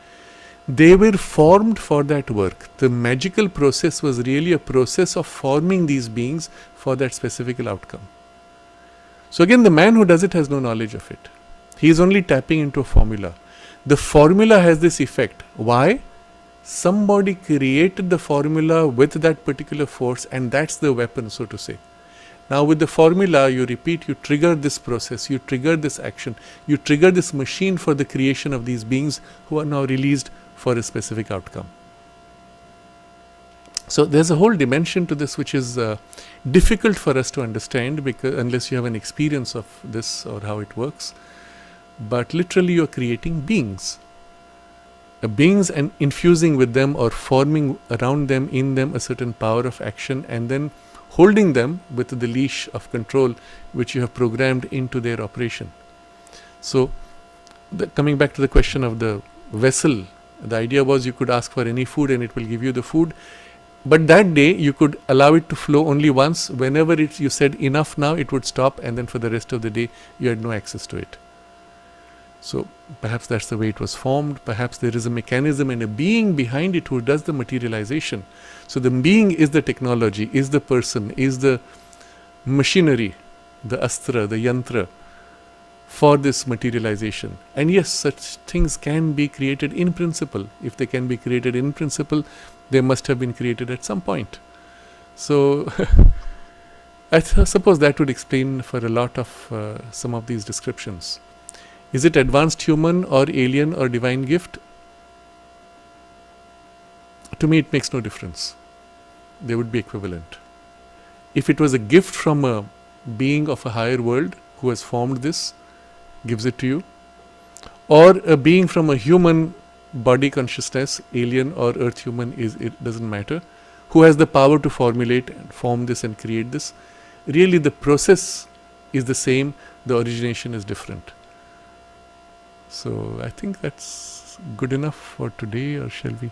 they were formed for that work. The magical process was really a process of forming these beings for that specific outcome. So again, the man who does it has no knowledge of it. He is only tapping into a formula. The formula has this effect. Why? Somebody created the formula with that particular force, and that's the weapon, so to say. Now with the formula, you repeat, you trigger this process, you trigger this action, you trigger this machine for the creation of these beings who are now released for a specific outcome. So there's a whole dimension to this which is difficult for us to understand, because unless you have an experience of this or how it works. But literally you are creating beings. Beings and infusing with them or forming around them, in them, a certain power of action, and then holding them with the leash of control which you have programmed into their operation. So coming back to the question of the vessel, the idea was you could ask for any food and it will give you the food. But that day you could allow it to flow only once. Whenever you said enough now, it would stop, and then for the rest of the day you had no access to it. So perhaps that's the way it was formed. Perhaps there is a mechanism and a being behind it who does the materialization. So the being is the technology, is the person, is the machinery, the astra, the yantra for this materialization. And yes, such things can be created in principle. If they can be created in principle, they must have been created at some point. So I suppose that would explain for a lot of some of these descriptions. Is it advanced human or alien or divine gift? To me, it makes no difference. They would be equivalent. If it was a gift from a being of a higher world who has formed this, gives it to you, or a being from a human body consciousness, alien or earth human, it doesn't matter, who has the power to formulate and form this and create this, really the process is the same, the origination is different. So I think that's good enough for today, or shall we?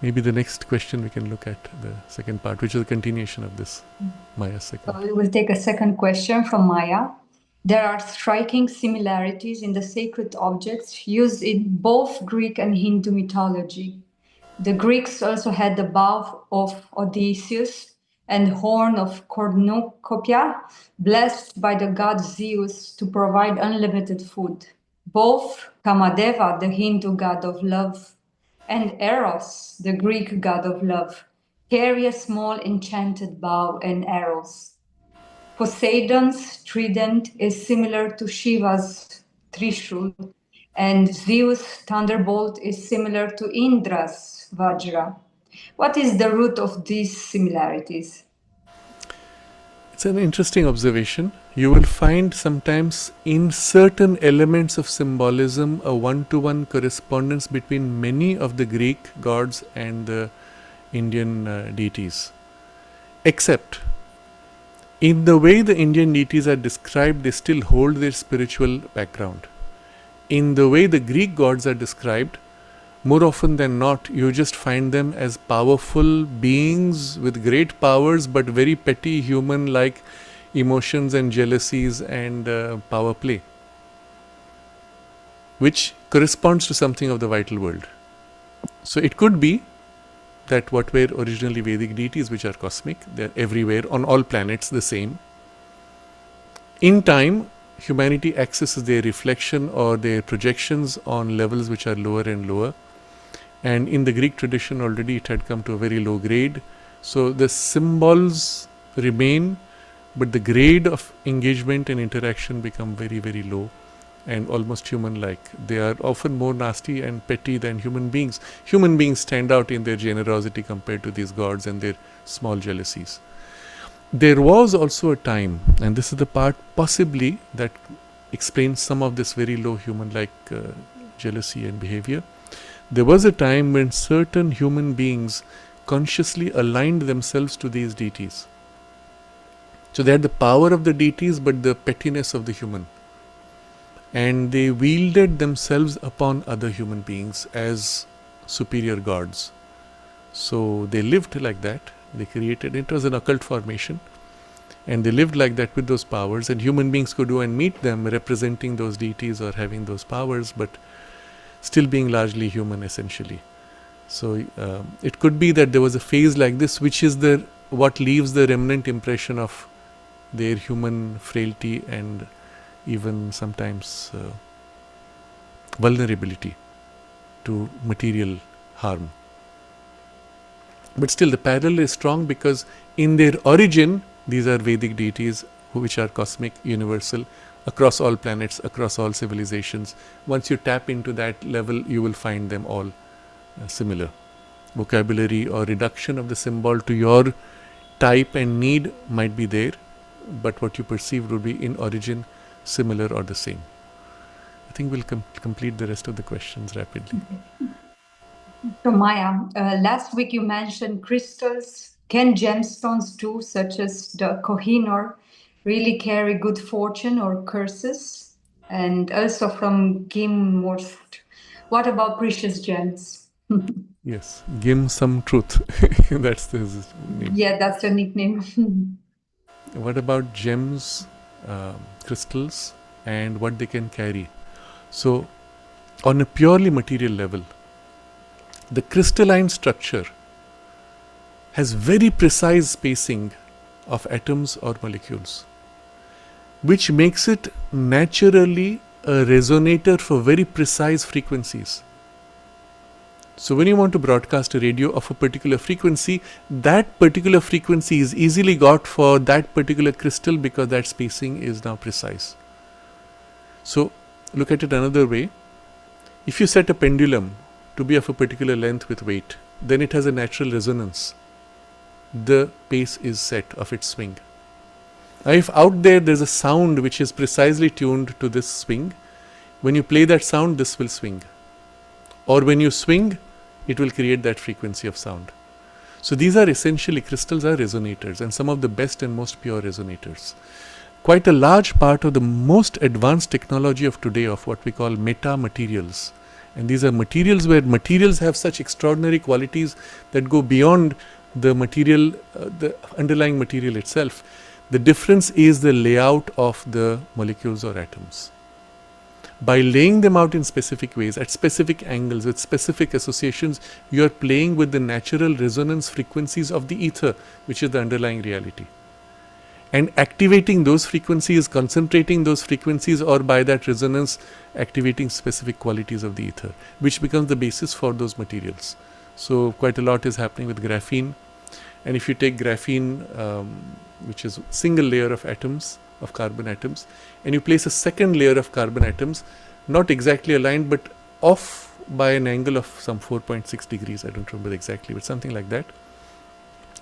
Maybe the next question we can look at the second part, which is a continuation of this. Maya's second. So we will take a second question from Maya. There are striking similarities in the sacred objects used in both Greek and Hindu mythology. The Greeks also had the bow of Odysseus and horn of cornucopia, blessed by the god Zeus to provide unlimited food. Both Kamadeva, the Hindu god of love, and Eros, the Greek god of love, carry a small enchanted bow and arrows. Poseidon's trident is similar to Shiva's Trishul, and Zeus' thunderbolt is similar to Indra's Vajra. What is the root of these similarities? It's an interesting observation. You will find sometimes in certain elements of symbolism a one-to-one correspondence between many of the Greek gods and the Indian deities. Except, in the way the Indian deities are described, they still hold their spiritual background. In the way the Greek gods are described, more often than not, you just find them as powerful beings with great powers, but very petty human-like emotions and jealousies and power play, which corresponds to something of the vital world. So it could be that what were originally Vedic deities, which are cosmic, they're everywhere, on all planets, the same. In time, humanity accesses their reflection or their projections on levels which are lower and lower. And in the Greek tradition already it had come to a very low grade. So the symbols remain, but the grade of engagement and interaction become very, very low and almost human-like. They are often more nasty and petty than human beings. Human beings stand out in their generosity compared to these gods and their small jealousies. There was also a time, and this is the part possibly that explains some of this very low human-like jealousy and behavior. There was a time when certain human beings consciously aligned themselves to these deities. So they had the power of the deities but the pettiness of the human. And they wielded themselves upon other human beings as superior gods. So they lived like that. They created, it was an occult formation. And they lived like that with those powers, and human beings could go and meet them representing those deities or having those powers, but still being largely human essentially. So it could be that there was a phase like this, which is what leaves the remnant impression of their human frailty and even sometimes vulnerability to material harm. But still the parallel is strong because in their origin, these are Vedic deities which are cosmic, universal, across all planets, across all civilizations. Once you tap into that level, you will find them all similar. Vocabulary or reduction of the symbol to your type and need might be there, but what you perceive would be in origin similar or the same. I think we'll complete the rest of the questions rapidly. So Maya, last week you mentioned crystals. Can gemstones too, such as the Kohinoor, really carry good fortune or curses? And also from Gim Morst, what about precious gems? Yes, Gim some truth. That's his name. Yeah, that's the nickname. What about gems, crystals, and what they can carry? So, on a purely material level, the crystalline structure has very precise spacing of atoms or molecules, which makes it naturally a resonator for very precise frequencies. So when you want to broadcast a radio of a particular frequency, that particular frequency is easily got for that particular crystal because that spacing is now precise. So look at it another way. If you set a pendulum to be of a particular length with weight, then it has a natural resonance. The pace is set of its swing. Now if out there's a sound which is precisely tuned to this swing, when you play that sound, this will swing. Or when you swing, it will create that frequency of sound. So these are essentially, crystals are resonators, and some of the best and most pure resonators. Quite a large part of the most advanced technology of today of what we call meta materials. And these are materials where materials have such extraordinary qualities that go beyond the material, the underlying material itself. The difference is the layout of the molecules or atoms. By laying them out in specific ways, at specific angles, with specific associations, you are playing with the natural resonance frequencies of the ether, which is the underlying reality. And activating those frequencies, concentrating those frequencies, or by that resonance, activating specific qualities of the ether, which becomes the basis for those materials. So quite a lot is happening with graphene. And if you take graphene, which is single layer of atoms, of carbon atoms, and you place a second layer of carbon atoms, not exactly aligned, but off by an angle of some 4.6 degrees, I don't remember exactly, but something like that.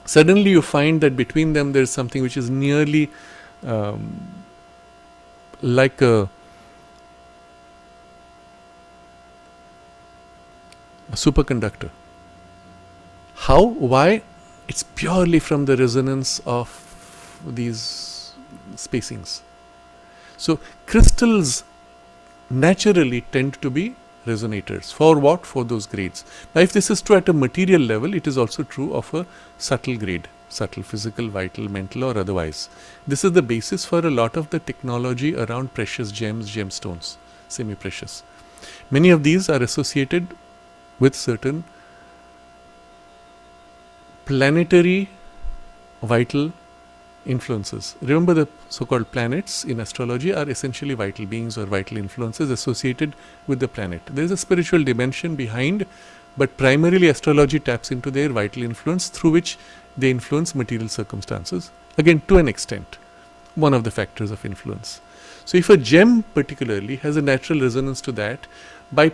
Suddenly you find that between them there is something which is nearly like a superconductor. How? Why? It's purely from the resonance of these spacings. So crystals naturally tend to be resonators. For what? For those grades. Now if this is true at a material level, it is also true of a subtle grade, subtle, physical, vital, mental, or otherwise. This is the basis for a lot of the technology around precious gems, gemstones, semi-precious. Many of these are associated with certain planetary vital influences. Remember, the so-called planets in astrology are essentially vital beings or vital influences associated with the planet. There is a spiritual dimension behind, but primarily astrology taps into their vital influence through which they influence material circumstances. Again, to an extent, one of the factors of influence. So if a gem particularly has a natural resonance to that, by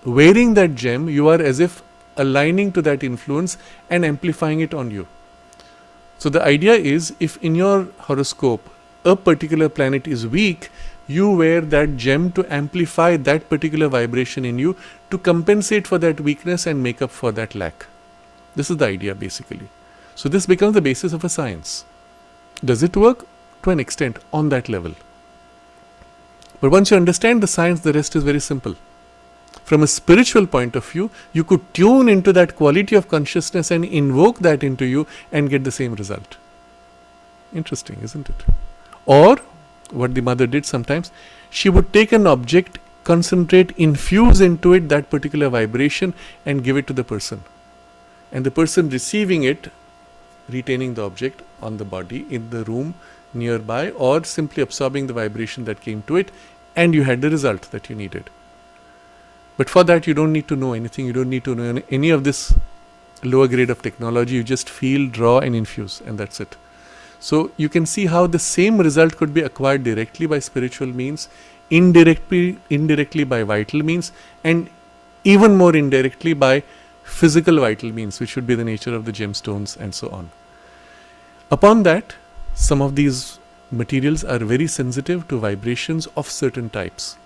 wearing that gem, you are as if aligning to that influence and amplifying it on you. So the idea is, if in your horoscope a particular planet is weak, you wear that gem to amplify that particular vibration in you, to compensate for that weakness and make up for that lack. This is the idea basically. So this becomes the basis of a science. Does it work? To an extent, on that level. But once you understand the science, the rest is very simple. From a spiritual point of view, you could tune into that quality of consciousness and invoke that into you and get the same result. Interesting, isn't it? Or, what the mother did sometimes, she would take an object, concentrate, infuse into it that particular vibration and give it to the person. And the person receiving it, retaining the object on the body, in the room nearby, or simply absorbing the vibration that came to it, and you had the result that you needed. But for that you don't need to know anything, you don't need to know any of this lower grade of technology, you just feel, draw and infuse, and that's it. So you can see how the same result could be acquired directly by spiritual means, indirectly by vital means, and even more indirectly by physical vital means, which should be the nature of the gemstones and so on. Upon that, some of these materials are very sensitive to vibrations of certain types.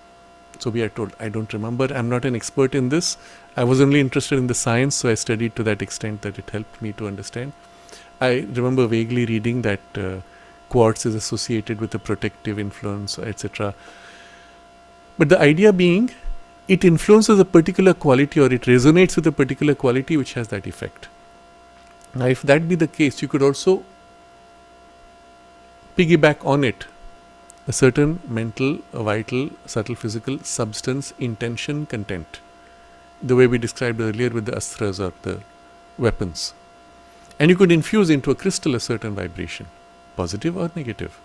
So we are told, I don't remember, I'm not an expert in this, I was only interested in the science, so I studied to that extent that it helped me to understand. I remember vaguely reading that quartz is associated with a protective influence, etc. But the idea being, it influences a particular quality, or it resonates with a particular quality which has that effect. Now if that be the case, you could also piggyback on it a certain mental, vital, subtle physical substance, intention, content, the way we described earlier with the astras or the weapons. And you could infuse into a crystal a certain vibration, positive or negative.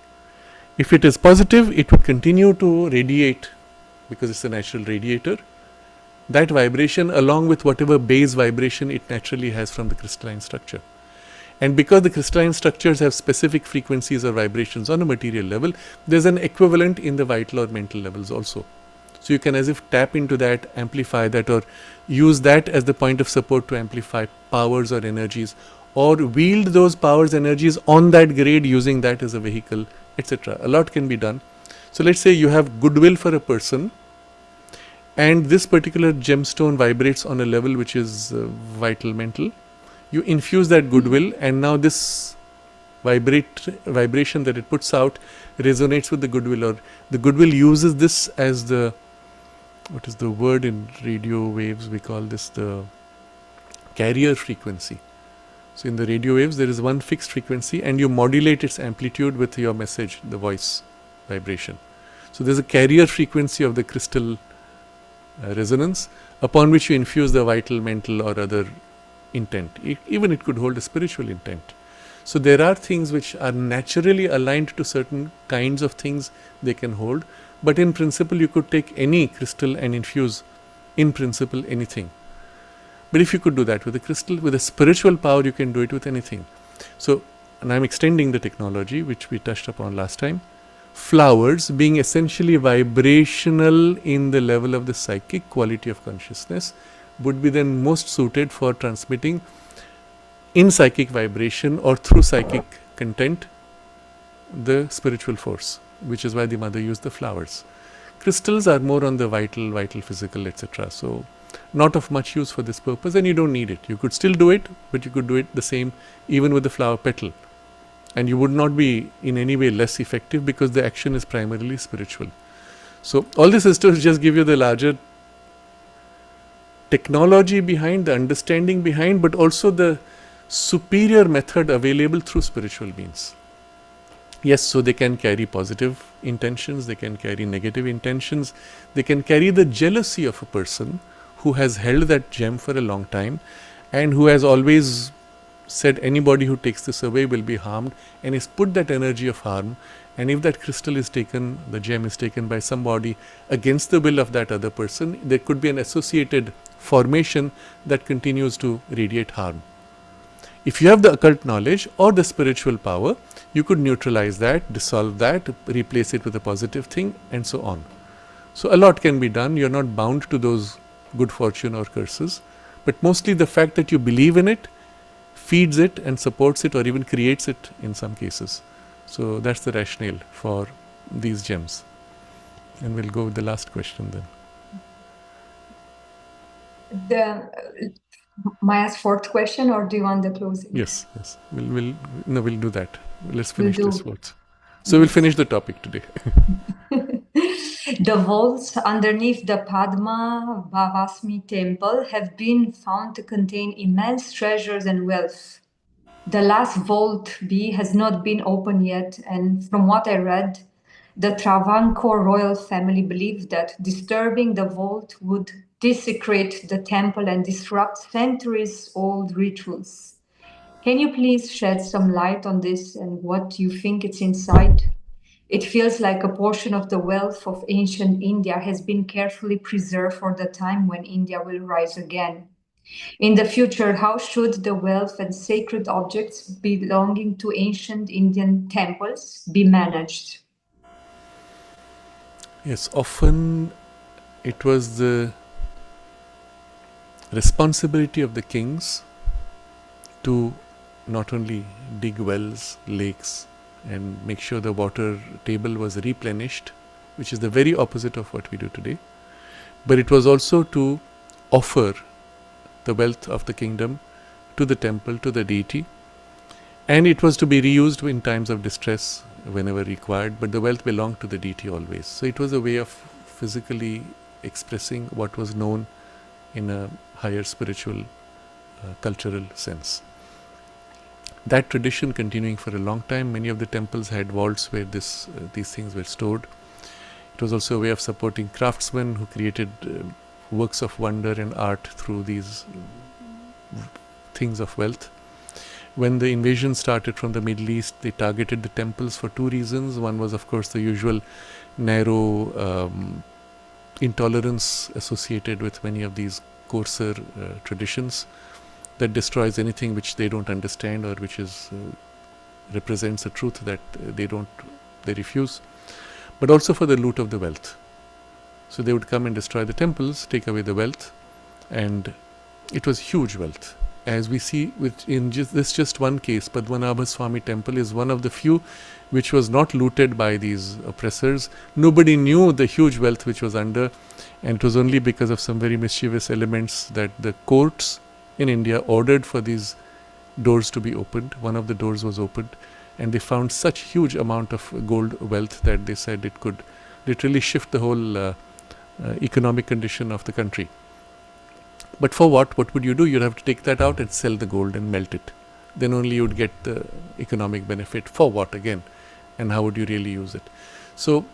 If it is positive, it would continue to radiate, because it's a natural radiator, that vibration along with whatever base vibration it naturally has from the crystalline structure. And because the crystalline structures have specific frequencies or vibrations on a material level, there's an equivalent in the vital or mental levels also. So you can as if tap into that, amplify that, or use that as the point of support to amplify powers or energies, or wield those powers, energies on that grade using that as a vehicle, etc. A lot can be done. So let's say you have goodwill for a person, and this particular gemstone vibrates on a level which is vital, mental. You infuse that goodwill, and now this vibration that it puts out resonates with the goodwill, or the goodwill uses this as the, what is the word in radio waves, we call this the carrier frequency. So in the radio waves there is one fixed frequency, and you modulate its amplitude with your message, the voice vibration. So there's a carrier frequency of the crystal resonance, upon which you infuse the vital, mental or other intent. Even it could hold a spiritual intent. So there are things which are naturally aligned to certain kinds of things they can hold, but in principle you could take any crystal and infuse, in principle, anything. But if you could do that with a crystal, with a spiritual power, you can do it with anything. So, and I'm extending the technology which we touched upon last time. Flowers, being essentially vibrational in the level of the psychic quality of consciousness, would be then most suited for transmitting in psychic vibration or through psychic content the spiritual force, which is why the mother used the flowers. Crystals are more on the vital, physical, etc. So not of much use for this purpose, and you don't need it. You could still do it, but you could do it the same even with the flower petal, and you would not be in any way less effective, because the action is primarily spiritual. So all this is to just give you the larger technology behind, the understanding behind, but also the superior method available through spiritual means. Yes, so they can carry positive intentions, they can carry negative intentions, they can carry the jealousy of a person who has held that gem for a long time and who has always said anybody who takes this away will be harmed, and has put that energy of harm. And if that crystal is taken, the gem is taken by somebody against the will of that other person, there could be an associated formation that continues to radiate harm. If you have the occult knowledge or the spiritual power, you could neutralize that, dissolve that, replace it with a positive thing, and so on. So a lot can be done. You're not bound to those good fortune or curses, but mostly the fact that you believe in it feeds it and supports it, or even creates it in some cases. So that's the rationale for these gems. And we'll go with the last question then. My ask fourth question, or do you want the closing? Yes. We'll do that. Let's We'll finish this do. fourth. So we'll finish the topic today. The vaults underneath the Padma Bhavasmi temple have been found to contain immense treasures and wealth. The last vault B has not been opened yet, and from what I read, the Travancore royal family believed that disturbing the vault would desecrate the temple and disrupt centuries-old rituals. Can you please shed some light on this and what you think it's inside? It feels like a portion of the wealth of ancient India has been carefully preserved for the time when India will rise again. In the future, how should the wealth and sacred objects belonging to ancient Indian temples be managed? Yes, often it was the responsibility of the kings to not only dig wells, lakes, and make sure the water table was replenished, which is the very opposite of what we do today, but it was also to offer the wealth of the kingdom to the temple, to the deity, and it was to be reused in times of distress whenever required, but the wealth belonged to the deity always. So it was a way of physically expressing what was known in a higher spiritual, cultural sense. That tradition continuing for a long time. Many of the temples had vaults where these things were stored. It was also a way of supporting craftsmen who created works of wonder and art through these things of wealth. When the invasion started from the Middle East, they targeted the temples for two reasons. One was, of course, the usual narrow intolerance associated with many of these coarser traditions that destroys anything which they don't understand or which is represents a truth that they refuse, but also for the loot of the wealth. So they would come and destroy the temples, take away the wealth, and it was huge wealth. As we see in just one case, Padmanabha Swami temple is one of the few which was not looted by these oppressors. Nobody knew the huge wealth which was under, and it was only because of some very mischievous elements that the courts in India ordered for these doors to be opened. One of the doors was opened, and they found such huge amount of gold wealth that they said it could literally shift the whole economic condition of the country. But for what? What would you do? You'd have to take that out and sell the gold and melt it. Then only you'd get the economic benefit. For what again? And how would you really use it? So,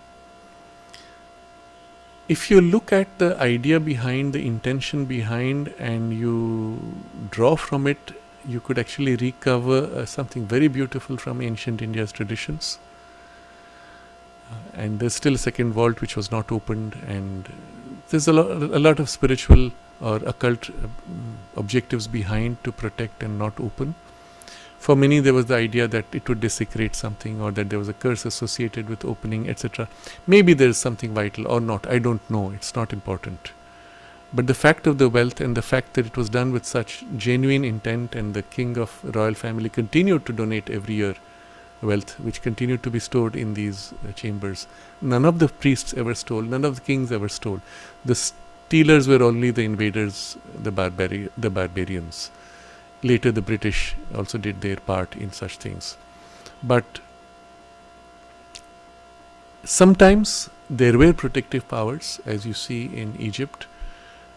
if you look at the idea behind, the intention behind, and you draw from it, you could actually recover something very beautiful from ancient India's traditions. And there's still a second vault which was not opened, and there's a lot of spiritual or occult objectives behind to protect and not open. For many, there was the idea that it would desecrate something, or that there was a curse associated with opening, etc. Maybe there is something vital or not. I don't know. It's not important. But the fact of the wealth and the fact that it was done with such genuine intent, and the king of royal family continued to donate every year wealth, which continued to be stored in these chambers. None of the priests ever stole. None of the kings ever stole. The stealers were only the invaders, the barbarians. Later, the British also did their part in such things. But sometimes there were protective powers, as you see in Egypt,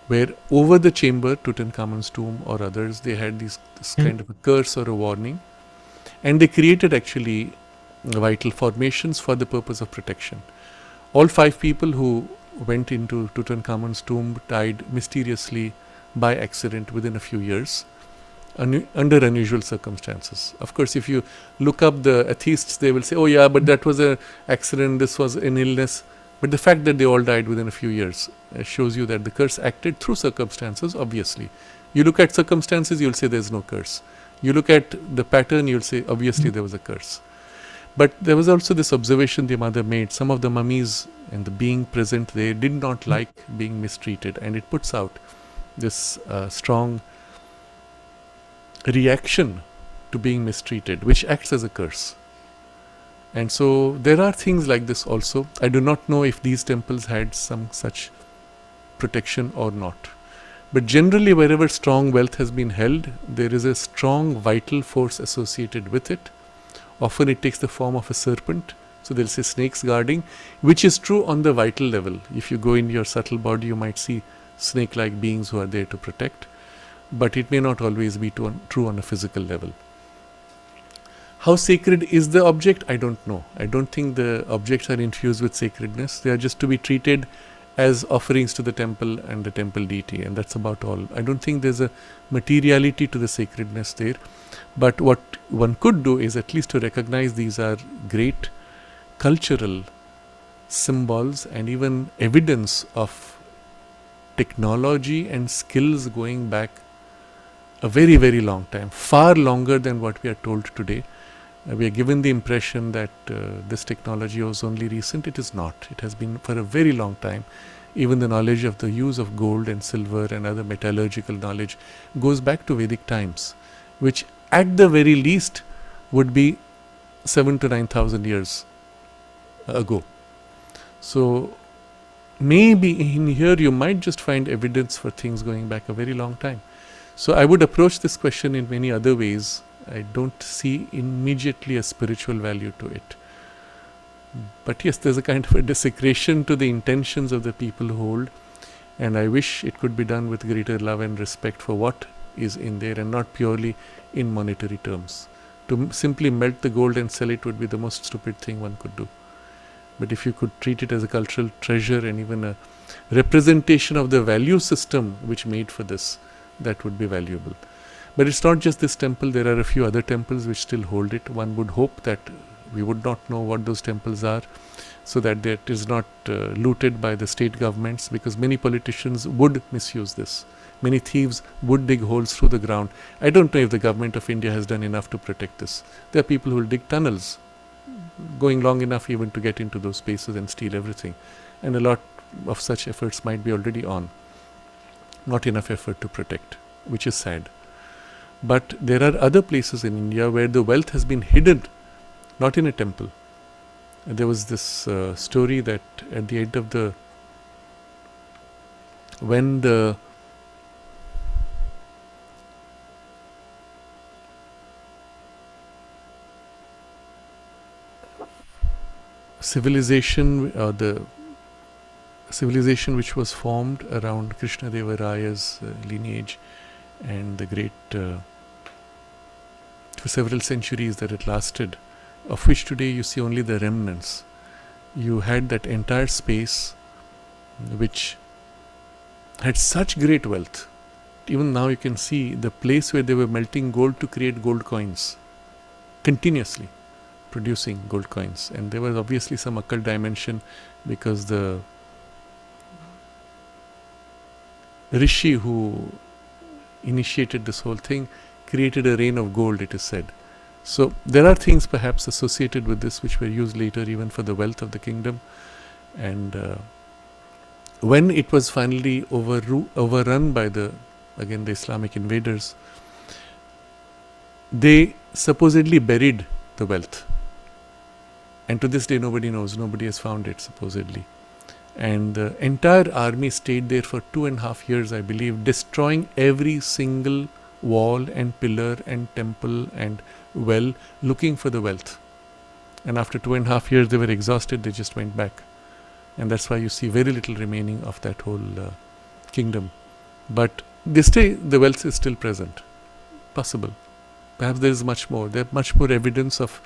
where over the chamber, Tutankhamun's tomb or others, they had this kind of a curse or a warning. And they created actually vital formations for the purpose of protection. All 5 people who went into Tutankhamun's tomb died mysteriously by accident within a few years, under unusual circumstances. Of course, if you look up the atheists, they will say, oh yeah, but that was an accident, this was an illness. But the fact that they all died within a few years shows you that the curse acted through circumstances, obviously. You look at circumstances, you'll say there's no curse. You look at the pattern, you'll say, obviously there was a curse. But there was also this observation the mother made. Some of the mummies and the being present there did not like being mistreated, and it puts out this strong reaction to being mistreated, which acts as a curse. And so there are things like this also. I do not know if these temples had some such protection or not. But generally, wherever strong wealth has been held, there is a strong vital force associated with it. Often it takes the form of a serpent. So they'll say snakes guarding, which is true on the vital level. If you go in your subtle body, you might see snake-like beings who are there to protect. But it may not always be true on a physical level. How sacred is the object? I don't know. I don't think the objects are infused with sacredness. They are just to be treated as offerings to the temple and the temple deity, and that's about all. I don't think there's a materiality to the sacredness there. But what one could do is at least to recognize these are great cultural symbols and even evidence of technology and skills going back a very, very long time, far longer than what we are told today. We are given the impression that this technology was only recent. It is not. It has been for a very long time. Even the knowledge of the use of gold and silver and other metallurgical knowledge goes back to Vedic times, which at the very least would be 7,000 to 9,000 years ago. So maybe in here you might just find evidence for things going back a very long time. So I would approach this question in many other ways. I don't see immediately a spiritual value to it. But yes, there's a kind of a desecration to the intentions of the people who hold, and I wish it could be done with greater love and respect for what is in there and not purely in monetary terms. To simply melt the gold and sell it would be the most stupid thing one could do. But if you could treat it as a cultural treasure and even a representation of the value system which made for this, that would be valuable. But it's not just this temple. There are a few other temples which still hold it. One would hope that we would not know what those temples are, so that it is not looted by the state governments, because many politicians would misuse this. Many thieves would dig holes through the ground. I don't know if the government of India has done enough to protect this. There are people who will dig tunnels, going long enough even to get into those spaces and steal everything. And a lot of such efforts might be already on. Not enough effort to protect, which is sad. But there are other places in India where the wealth has been hidden, not in a temple. There was this story that at the end of when the civilization which was formed around Krishna Deva Raya's lineage and the great for several centuries that it lasted, of which today you see only the remnants. You had that entire space which had such great wealth. Even now you can see the place where they were melting gold to create gold coins, continuously producing gold coins. And there was obviously some occult dimension, because the rishi who initiated this whole thing created a rain of gold, it is said. So there are things perhaps associated with this which were used later even for the wealth of the kingdom. And when it was finally overrun by the Islamic invaders, they supposedly buried the wealth. And to this day nobody knows, nobody has found it supposedly. And the entire army stayed there for 2.5 years, I believe, destroying every single wall and pillar and temple and well, looking for the wealth. And after 2.5 years they were exhausted, they just went back. And that's why you see very little remaining of that whole kingdom. But this day the wealth is still present. Possible. Perhaps there is much more. There is much more evidence of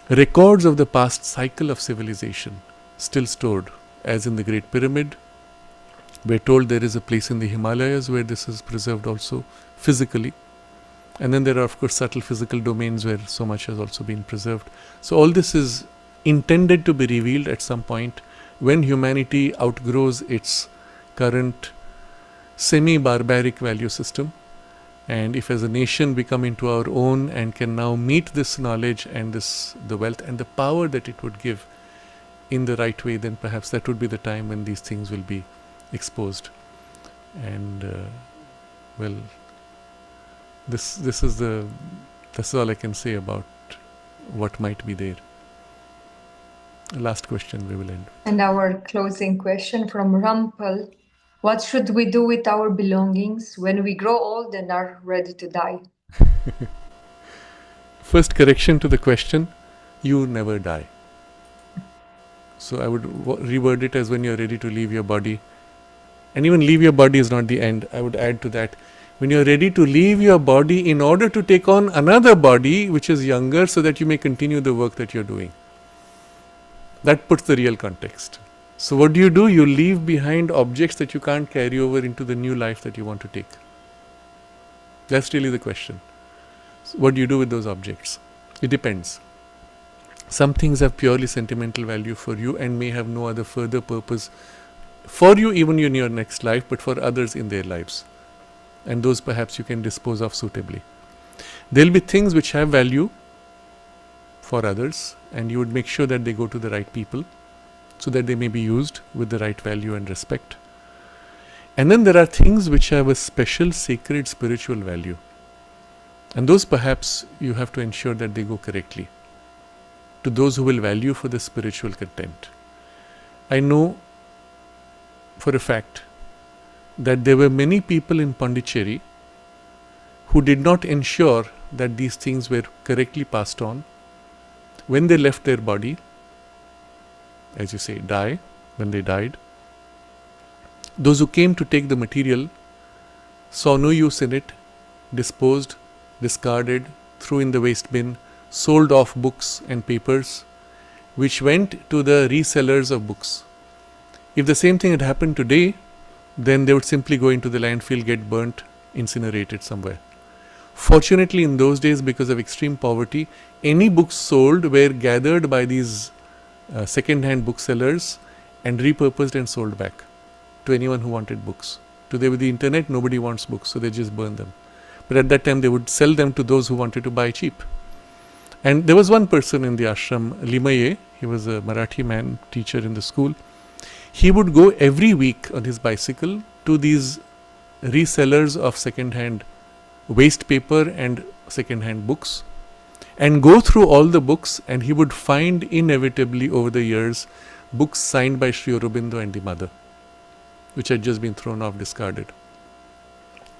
records of the past cycle of civilization still stored, as in the Great Pyramid. We're told there is a place in the Himalayas where this is preserved also physically. And then there are of course subtle physical domains where so much has also been preserved. So all this is intended to be revealed at some point when humanity outgrows its current semi-barbaric value system. And if as a nation we come into our own and can now meet this knowledge and the wealth and the power that it would give in the right way, then perhaps that would be the time when these things will be exposed. And this is all I can say about what might be there. Last question we will end. And our closing question from Rumpel. What should we do with our belongings when we grow old and are ready to die? First correction to the question, you never die. So I would reword it as when you're ready to leave your body. And even leave your body is not the end. I would add to that, when you're ready to leave your body in order to take on another body which is younger so that you may continue the work that you're doing. That puts the real context. So what do? You leave behind objects that you can't carry over into the new life that you want to take. That's really the question. So what do you do with those objects? It depends. Some things have purely sentimental value for you and may have no other further purpose for you even in your next life, but for others in their lives. And those perhaps you can dispose of suitably. There will be things which have value for others, and you would make sure that they go to the right people so that they may be used with the right value and respect. And then there are things which have a special sacred spiritual value, and those perhaps you have to ensure that they go correctly to those who will value for the spiritual content. I know for a fact that there were many people in Pondicherry who did not ensure that these things were correctly passed on when they left their body, as you say, die, when they died. Those who came to take the material saw no use in it, disposed, discarded, threw in the waste bin, sold off books and papers, which went to the resellers of books. If the same thing had happened today, then they would simply go into the landfill, get burnt, incinerated somewhere. Fortunately, in those days, because of extreme poverty, any books sold were gathered by these second-hand booksellers and repurposed and sold back to anyone who wanted books. Today with the internet, nobody wants books, so they just burn them. But at that time, they would sell them to those who wanted to buy cheap. And there was one person in the ashram, Limaye, he was a Marathi man, teacher in the school. He would go every week on his bicycle to these resellers of second-hand waste paper and second-hand books and go through all the books, and he would find inevitably over the years books signed by Sri Aurobindo and the mother, which had just been thrown off, discarded.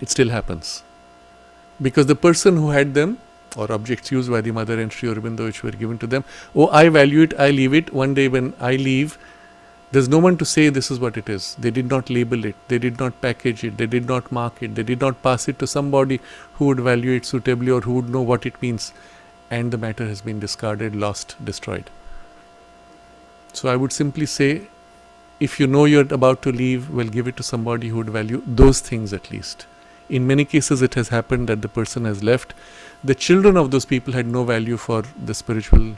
It still happens. Because the person who had them, or objects used by the mother and Sri Aurobindo which were given to them, oh, I value it, I leave it. One day when I leave, there's no one to say this is what it is. They did not label it, they did not package it, they did not mark it, they did not pass it to somebody who would value it suitably or who would know what it means. And the matter has been discarded, lost, destroyed. So I would simply say, if you know you're about to leave, well, give it to somebody who would value those things at least. In many cases, it has happened that the person has left. The children of those people had no value for the spiritual,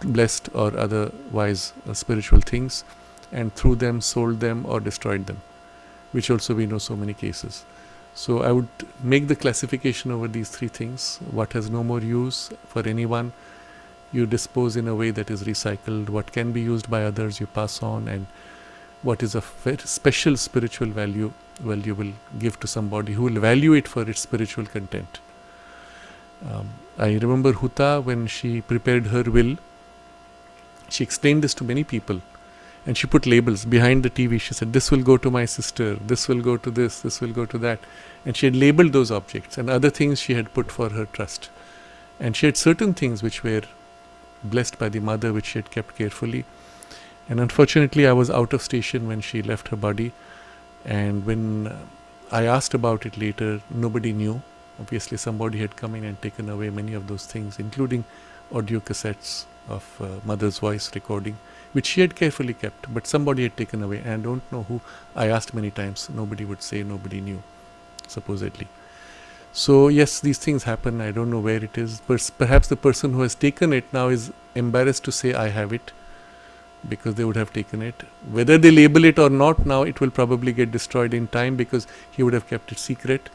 blessed or otherwise spiritual things, and threw them, sold them, or destroyed them, which also we know so many cases. So I would make the classification over these three things. What has no more use for anyone, you dispose in a way that is recycled. What can be used by others, you pass on. And what is of very special spiritual value, well, you will give to somebody who will value it for its spiritual content. I remember Huta, when she prepared her will, she explained this to many people. And she put labels behind the TV. She said, this will go to my sister, this will go to this will go to that. And she had labeled those objects, and other things she had put for her trust. And she had certain things which were blessed by the mother, which she had kept carefully. And unfortunately, I was out of station when she left her body. And when I asked about it later, nobody knew. Obviously, somebody had come in and taken away many of those things, including audio cassettes of mother's voice recording, which she had carefully kept, but somebody had taken away. And I don't know who. I asked many times. Nobody would say, nobody knew, supposedly. So yes, these things happen. I don't know where it is. Perhaps the person who has taken it now is embarrassed to say, I have it, because they would have taken it. Whether they label it or not, now it will probably get destroyed in time, because he would have kept it secret.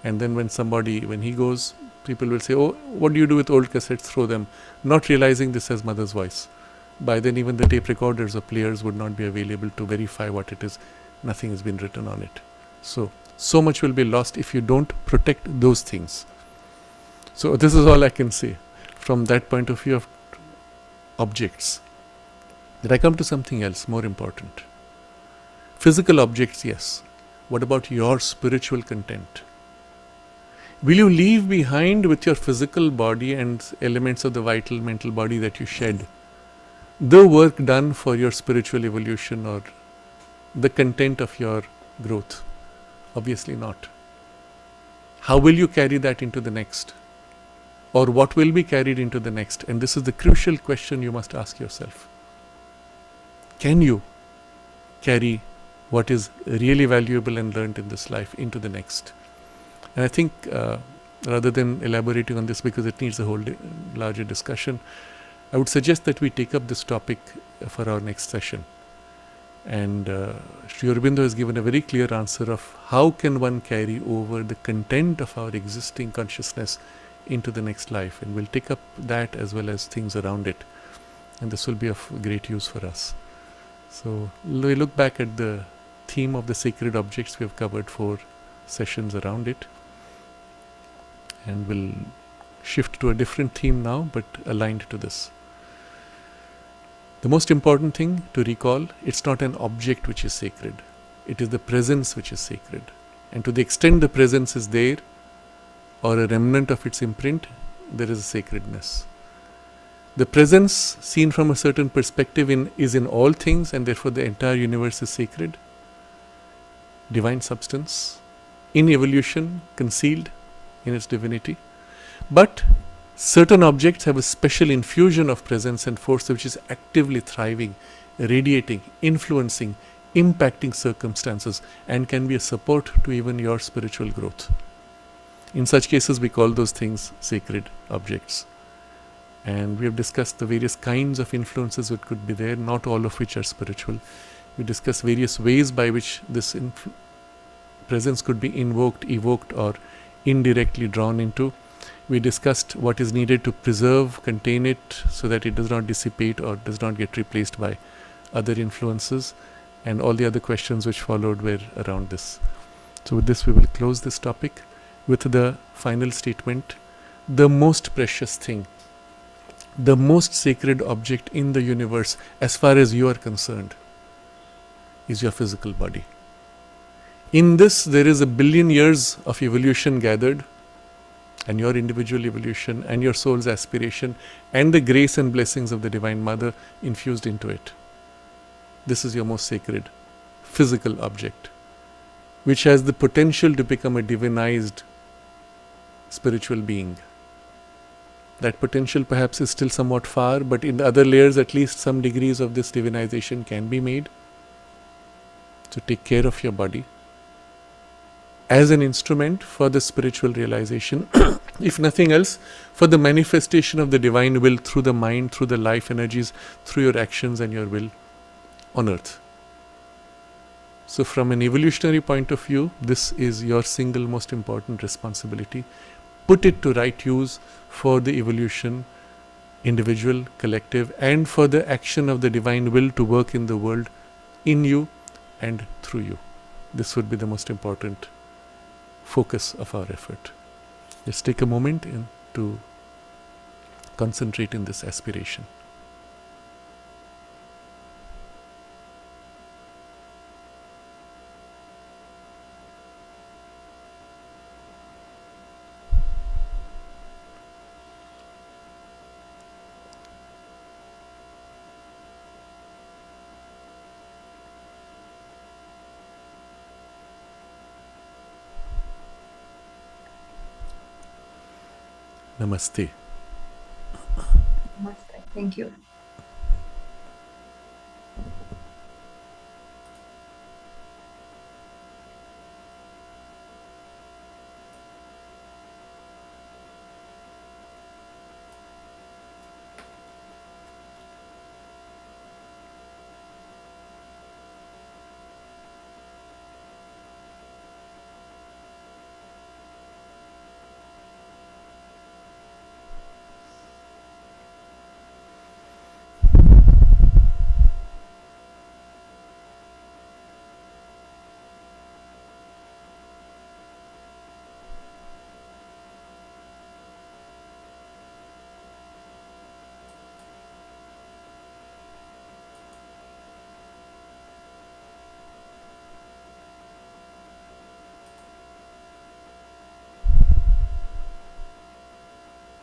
And then when he goes, people will say, oh, what do you do with old cassettes? Throw them. Not realizing this as mother's voice. By then, even the tape recorders or players would not be available to verify what it is. Nothing has been written on it. So much will be lost if you don't protect those things. So this is all I can say from that point of view of objects. Then I come to something else more important. Physical objects, yes. What about your spiritual content? Will you leave behind with your physical body and elements of the vital mental body that you shed the work done for your spiritual evolution or the content of your growth? Obviously not. How will you carry that into the next? Or what will be carried into the next? And this is the crucial question you must ask yourself. Can you carry what is really valuable and learned in this life into the next? And I think rather than elaborating on this because it needs a whole larger discussion, I would suggest that we take up this topic for our next session. And Sri Aurobindo has given a very clear answer of how can one carry over the content of our existing consciousness into the next life. And we'll take up that as well as things around it. And this will be of great use for us. So we look back at the theme of the sacred objects. We have covered 4 sessions around it. And we'll shift to a different theme now, but aligned to this. The most important thing to recall, it's not an object which is sacred. It is the presence which is sacred. And to the extent the presence is there, or a remnant of its imprint, there is a sacredness. The presence seen from a certain perspective is in all things, and therefore the entire universe is sacred. Divine substance, in evolution, concealed in its divinity. But certain objects have a special infusion of presence and force which is actively thriving, radiating, influencing, impacting circumstances, and can be a support to even your spiritual growth. In such cases, we call those things sacred objects. And we have discussed the various kinds of influences that could be there, not all of which are spiritual. We discussed various ways by which this presence could be invoked, evoked, or indirectly drawn into. We discussed what is needed to preserve, contain it, so that it does not dissipate or does not get replaced by other influences. And all the other questions which followed were around this. So with this, we will close this topic with the final statement. The most precious thing, the most sacred object in the universe, as far as you are concerned, is your physical body. In this, there is 1 billion years of evolution gathered, and your individual evolution, and your soul's aspiration, and the grace and blessings of the Divine Mother infused into it. This is your most sacred physical object, which has the potential to become a divinized spiritual being. That potential perhaps is still somewhat far, but in the other layers, at least some degrees of this divinization can be made. So take care of your body as an instrument for the spiritual realization, if nothing else, for the manifestation of the divine will through the mind, through the life energies, through your actions and your will on earth. So from an evolutionary point of view, this is your single most important responsibility. Put it to right use for the evolution, individual, collective, and for the action of the divine will to work in the world, in you and through you. This would be the most important focus of our effort. Let's take a moment to concentrate in this aspiration. Namaste. Namaste. Thank you.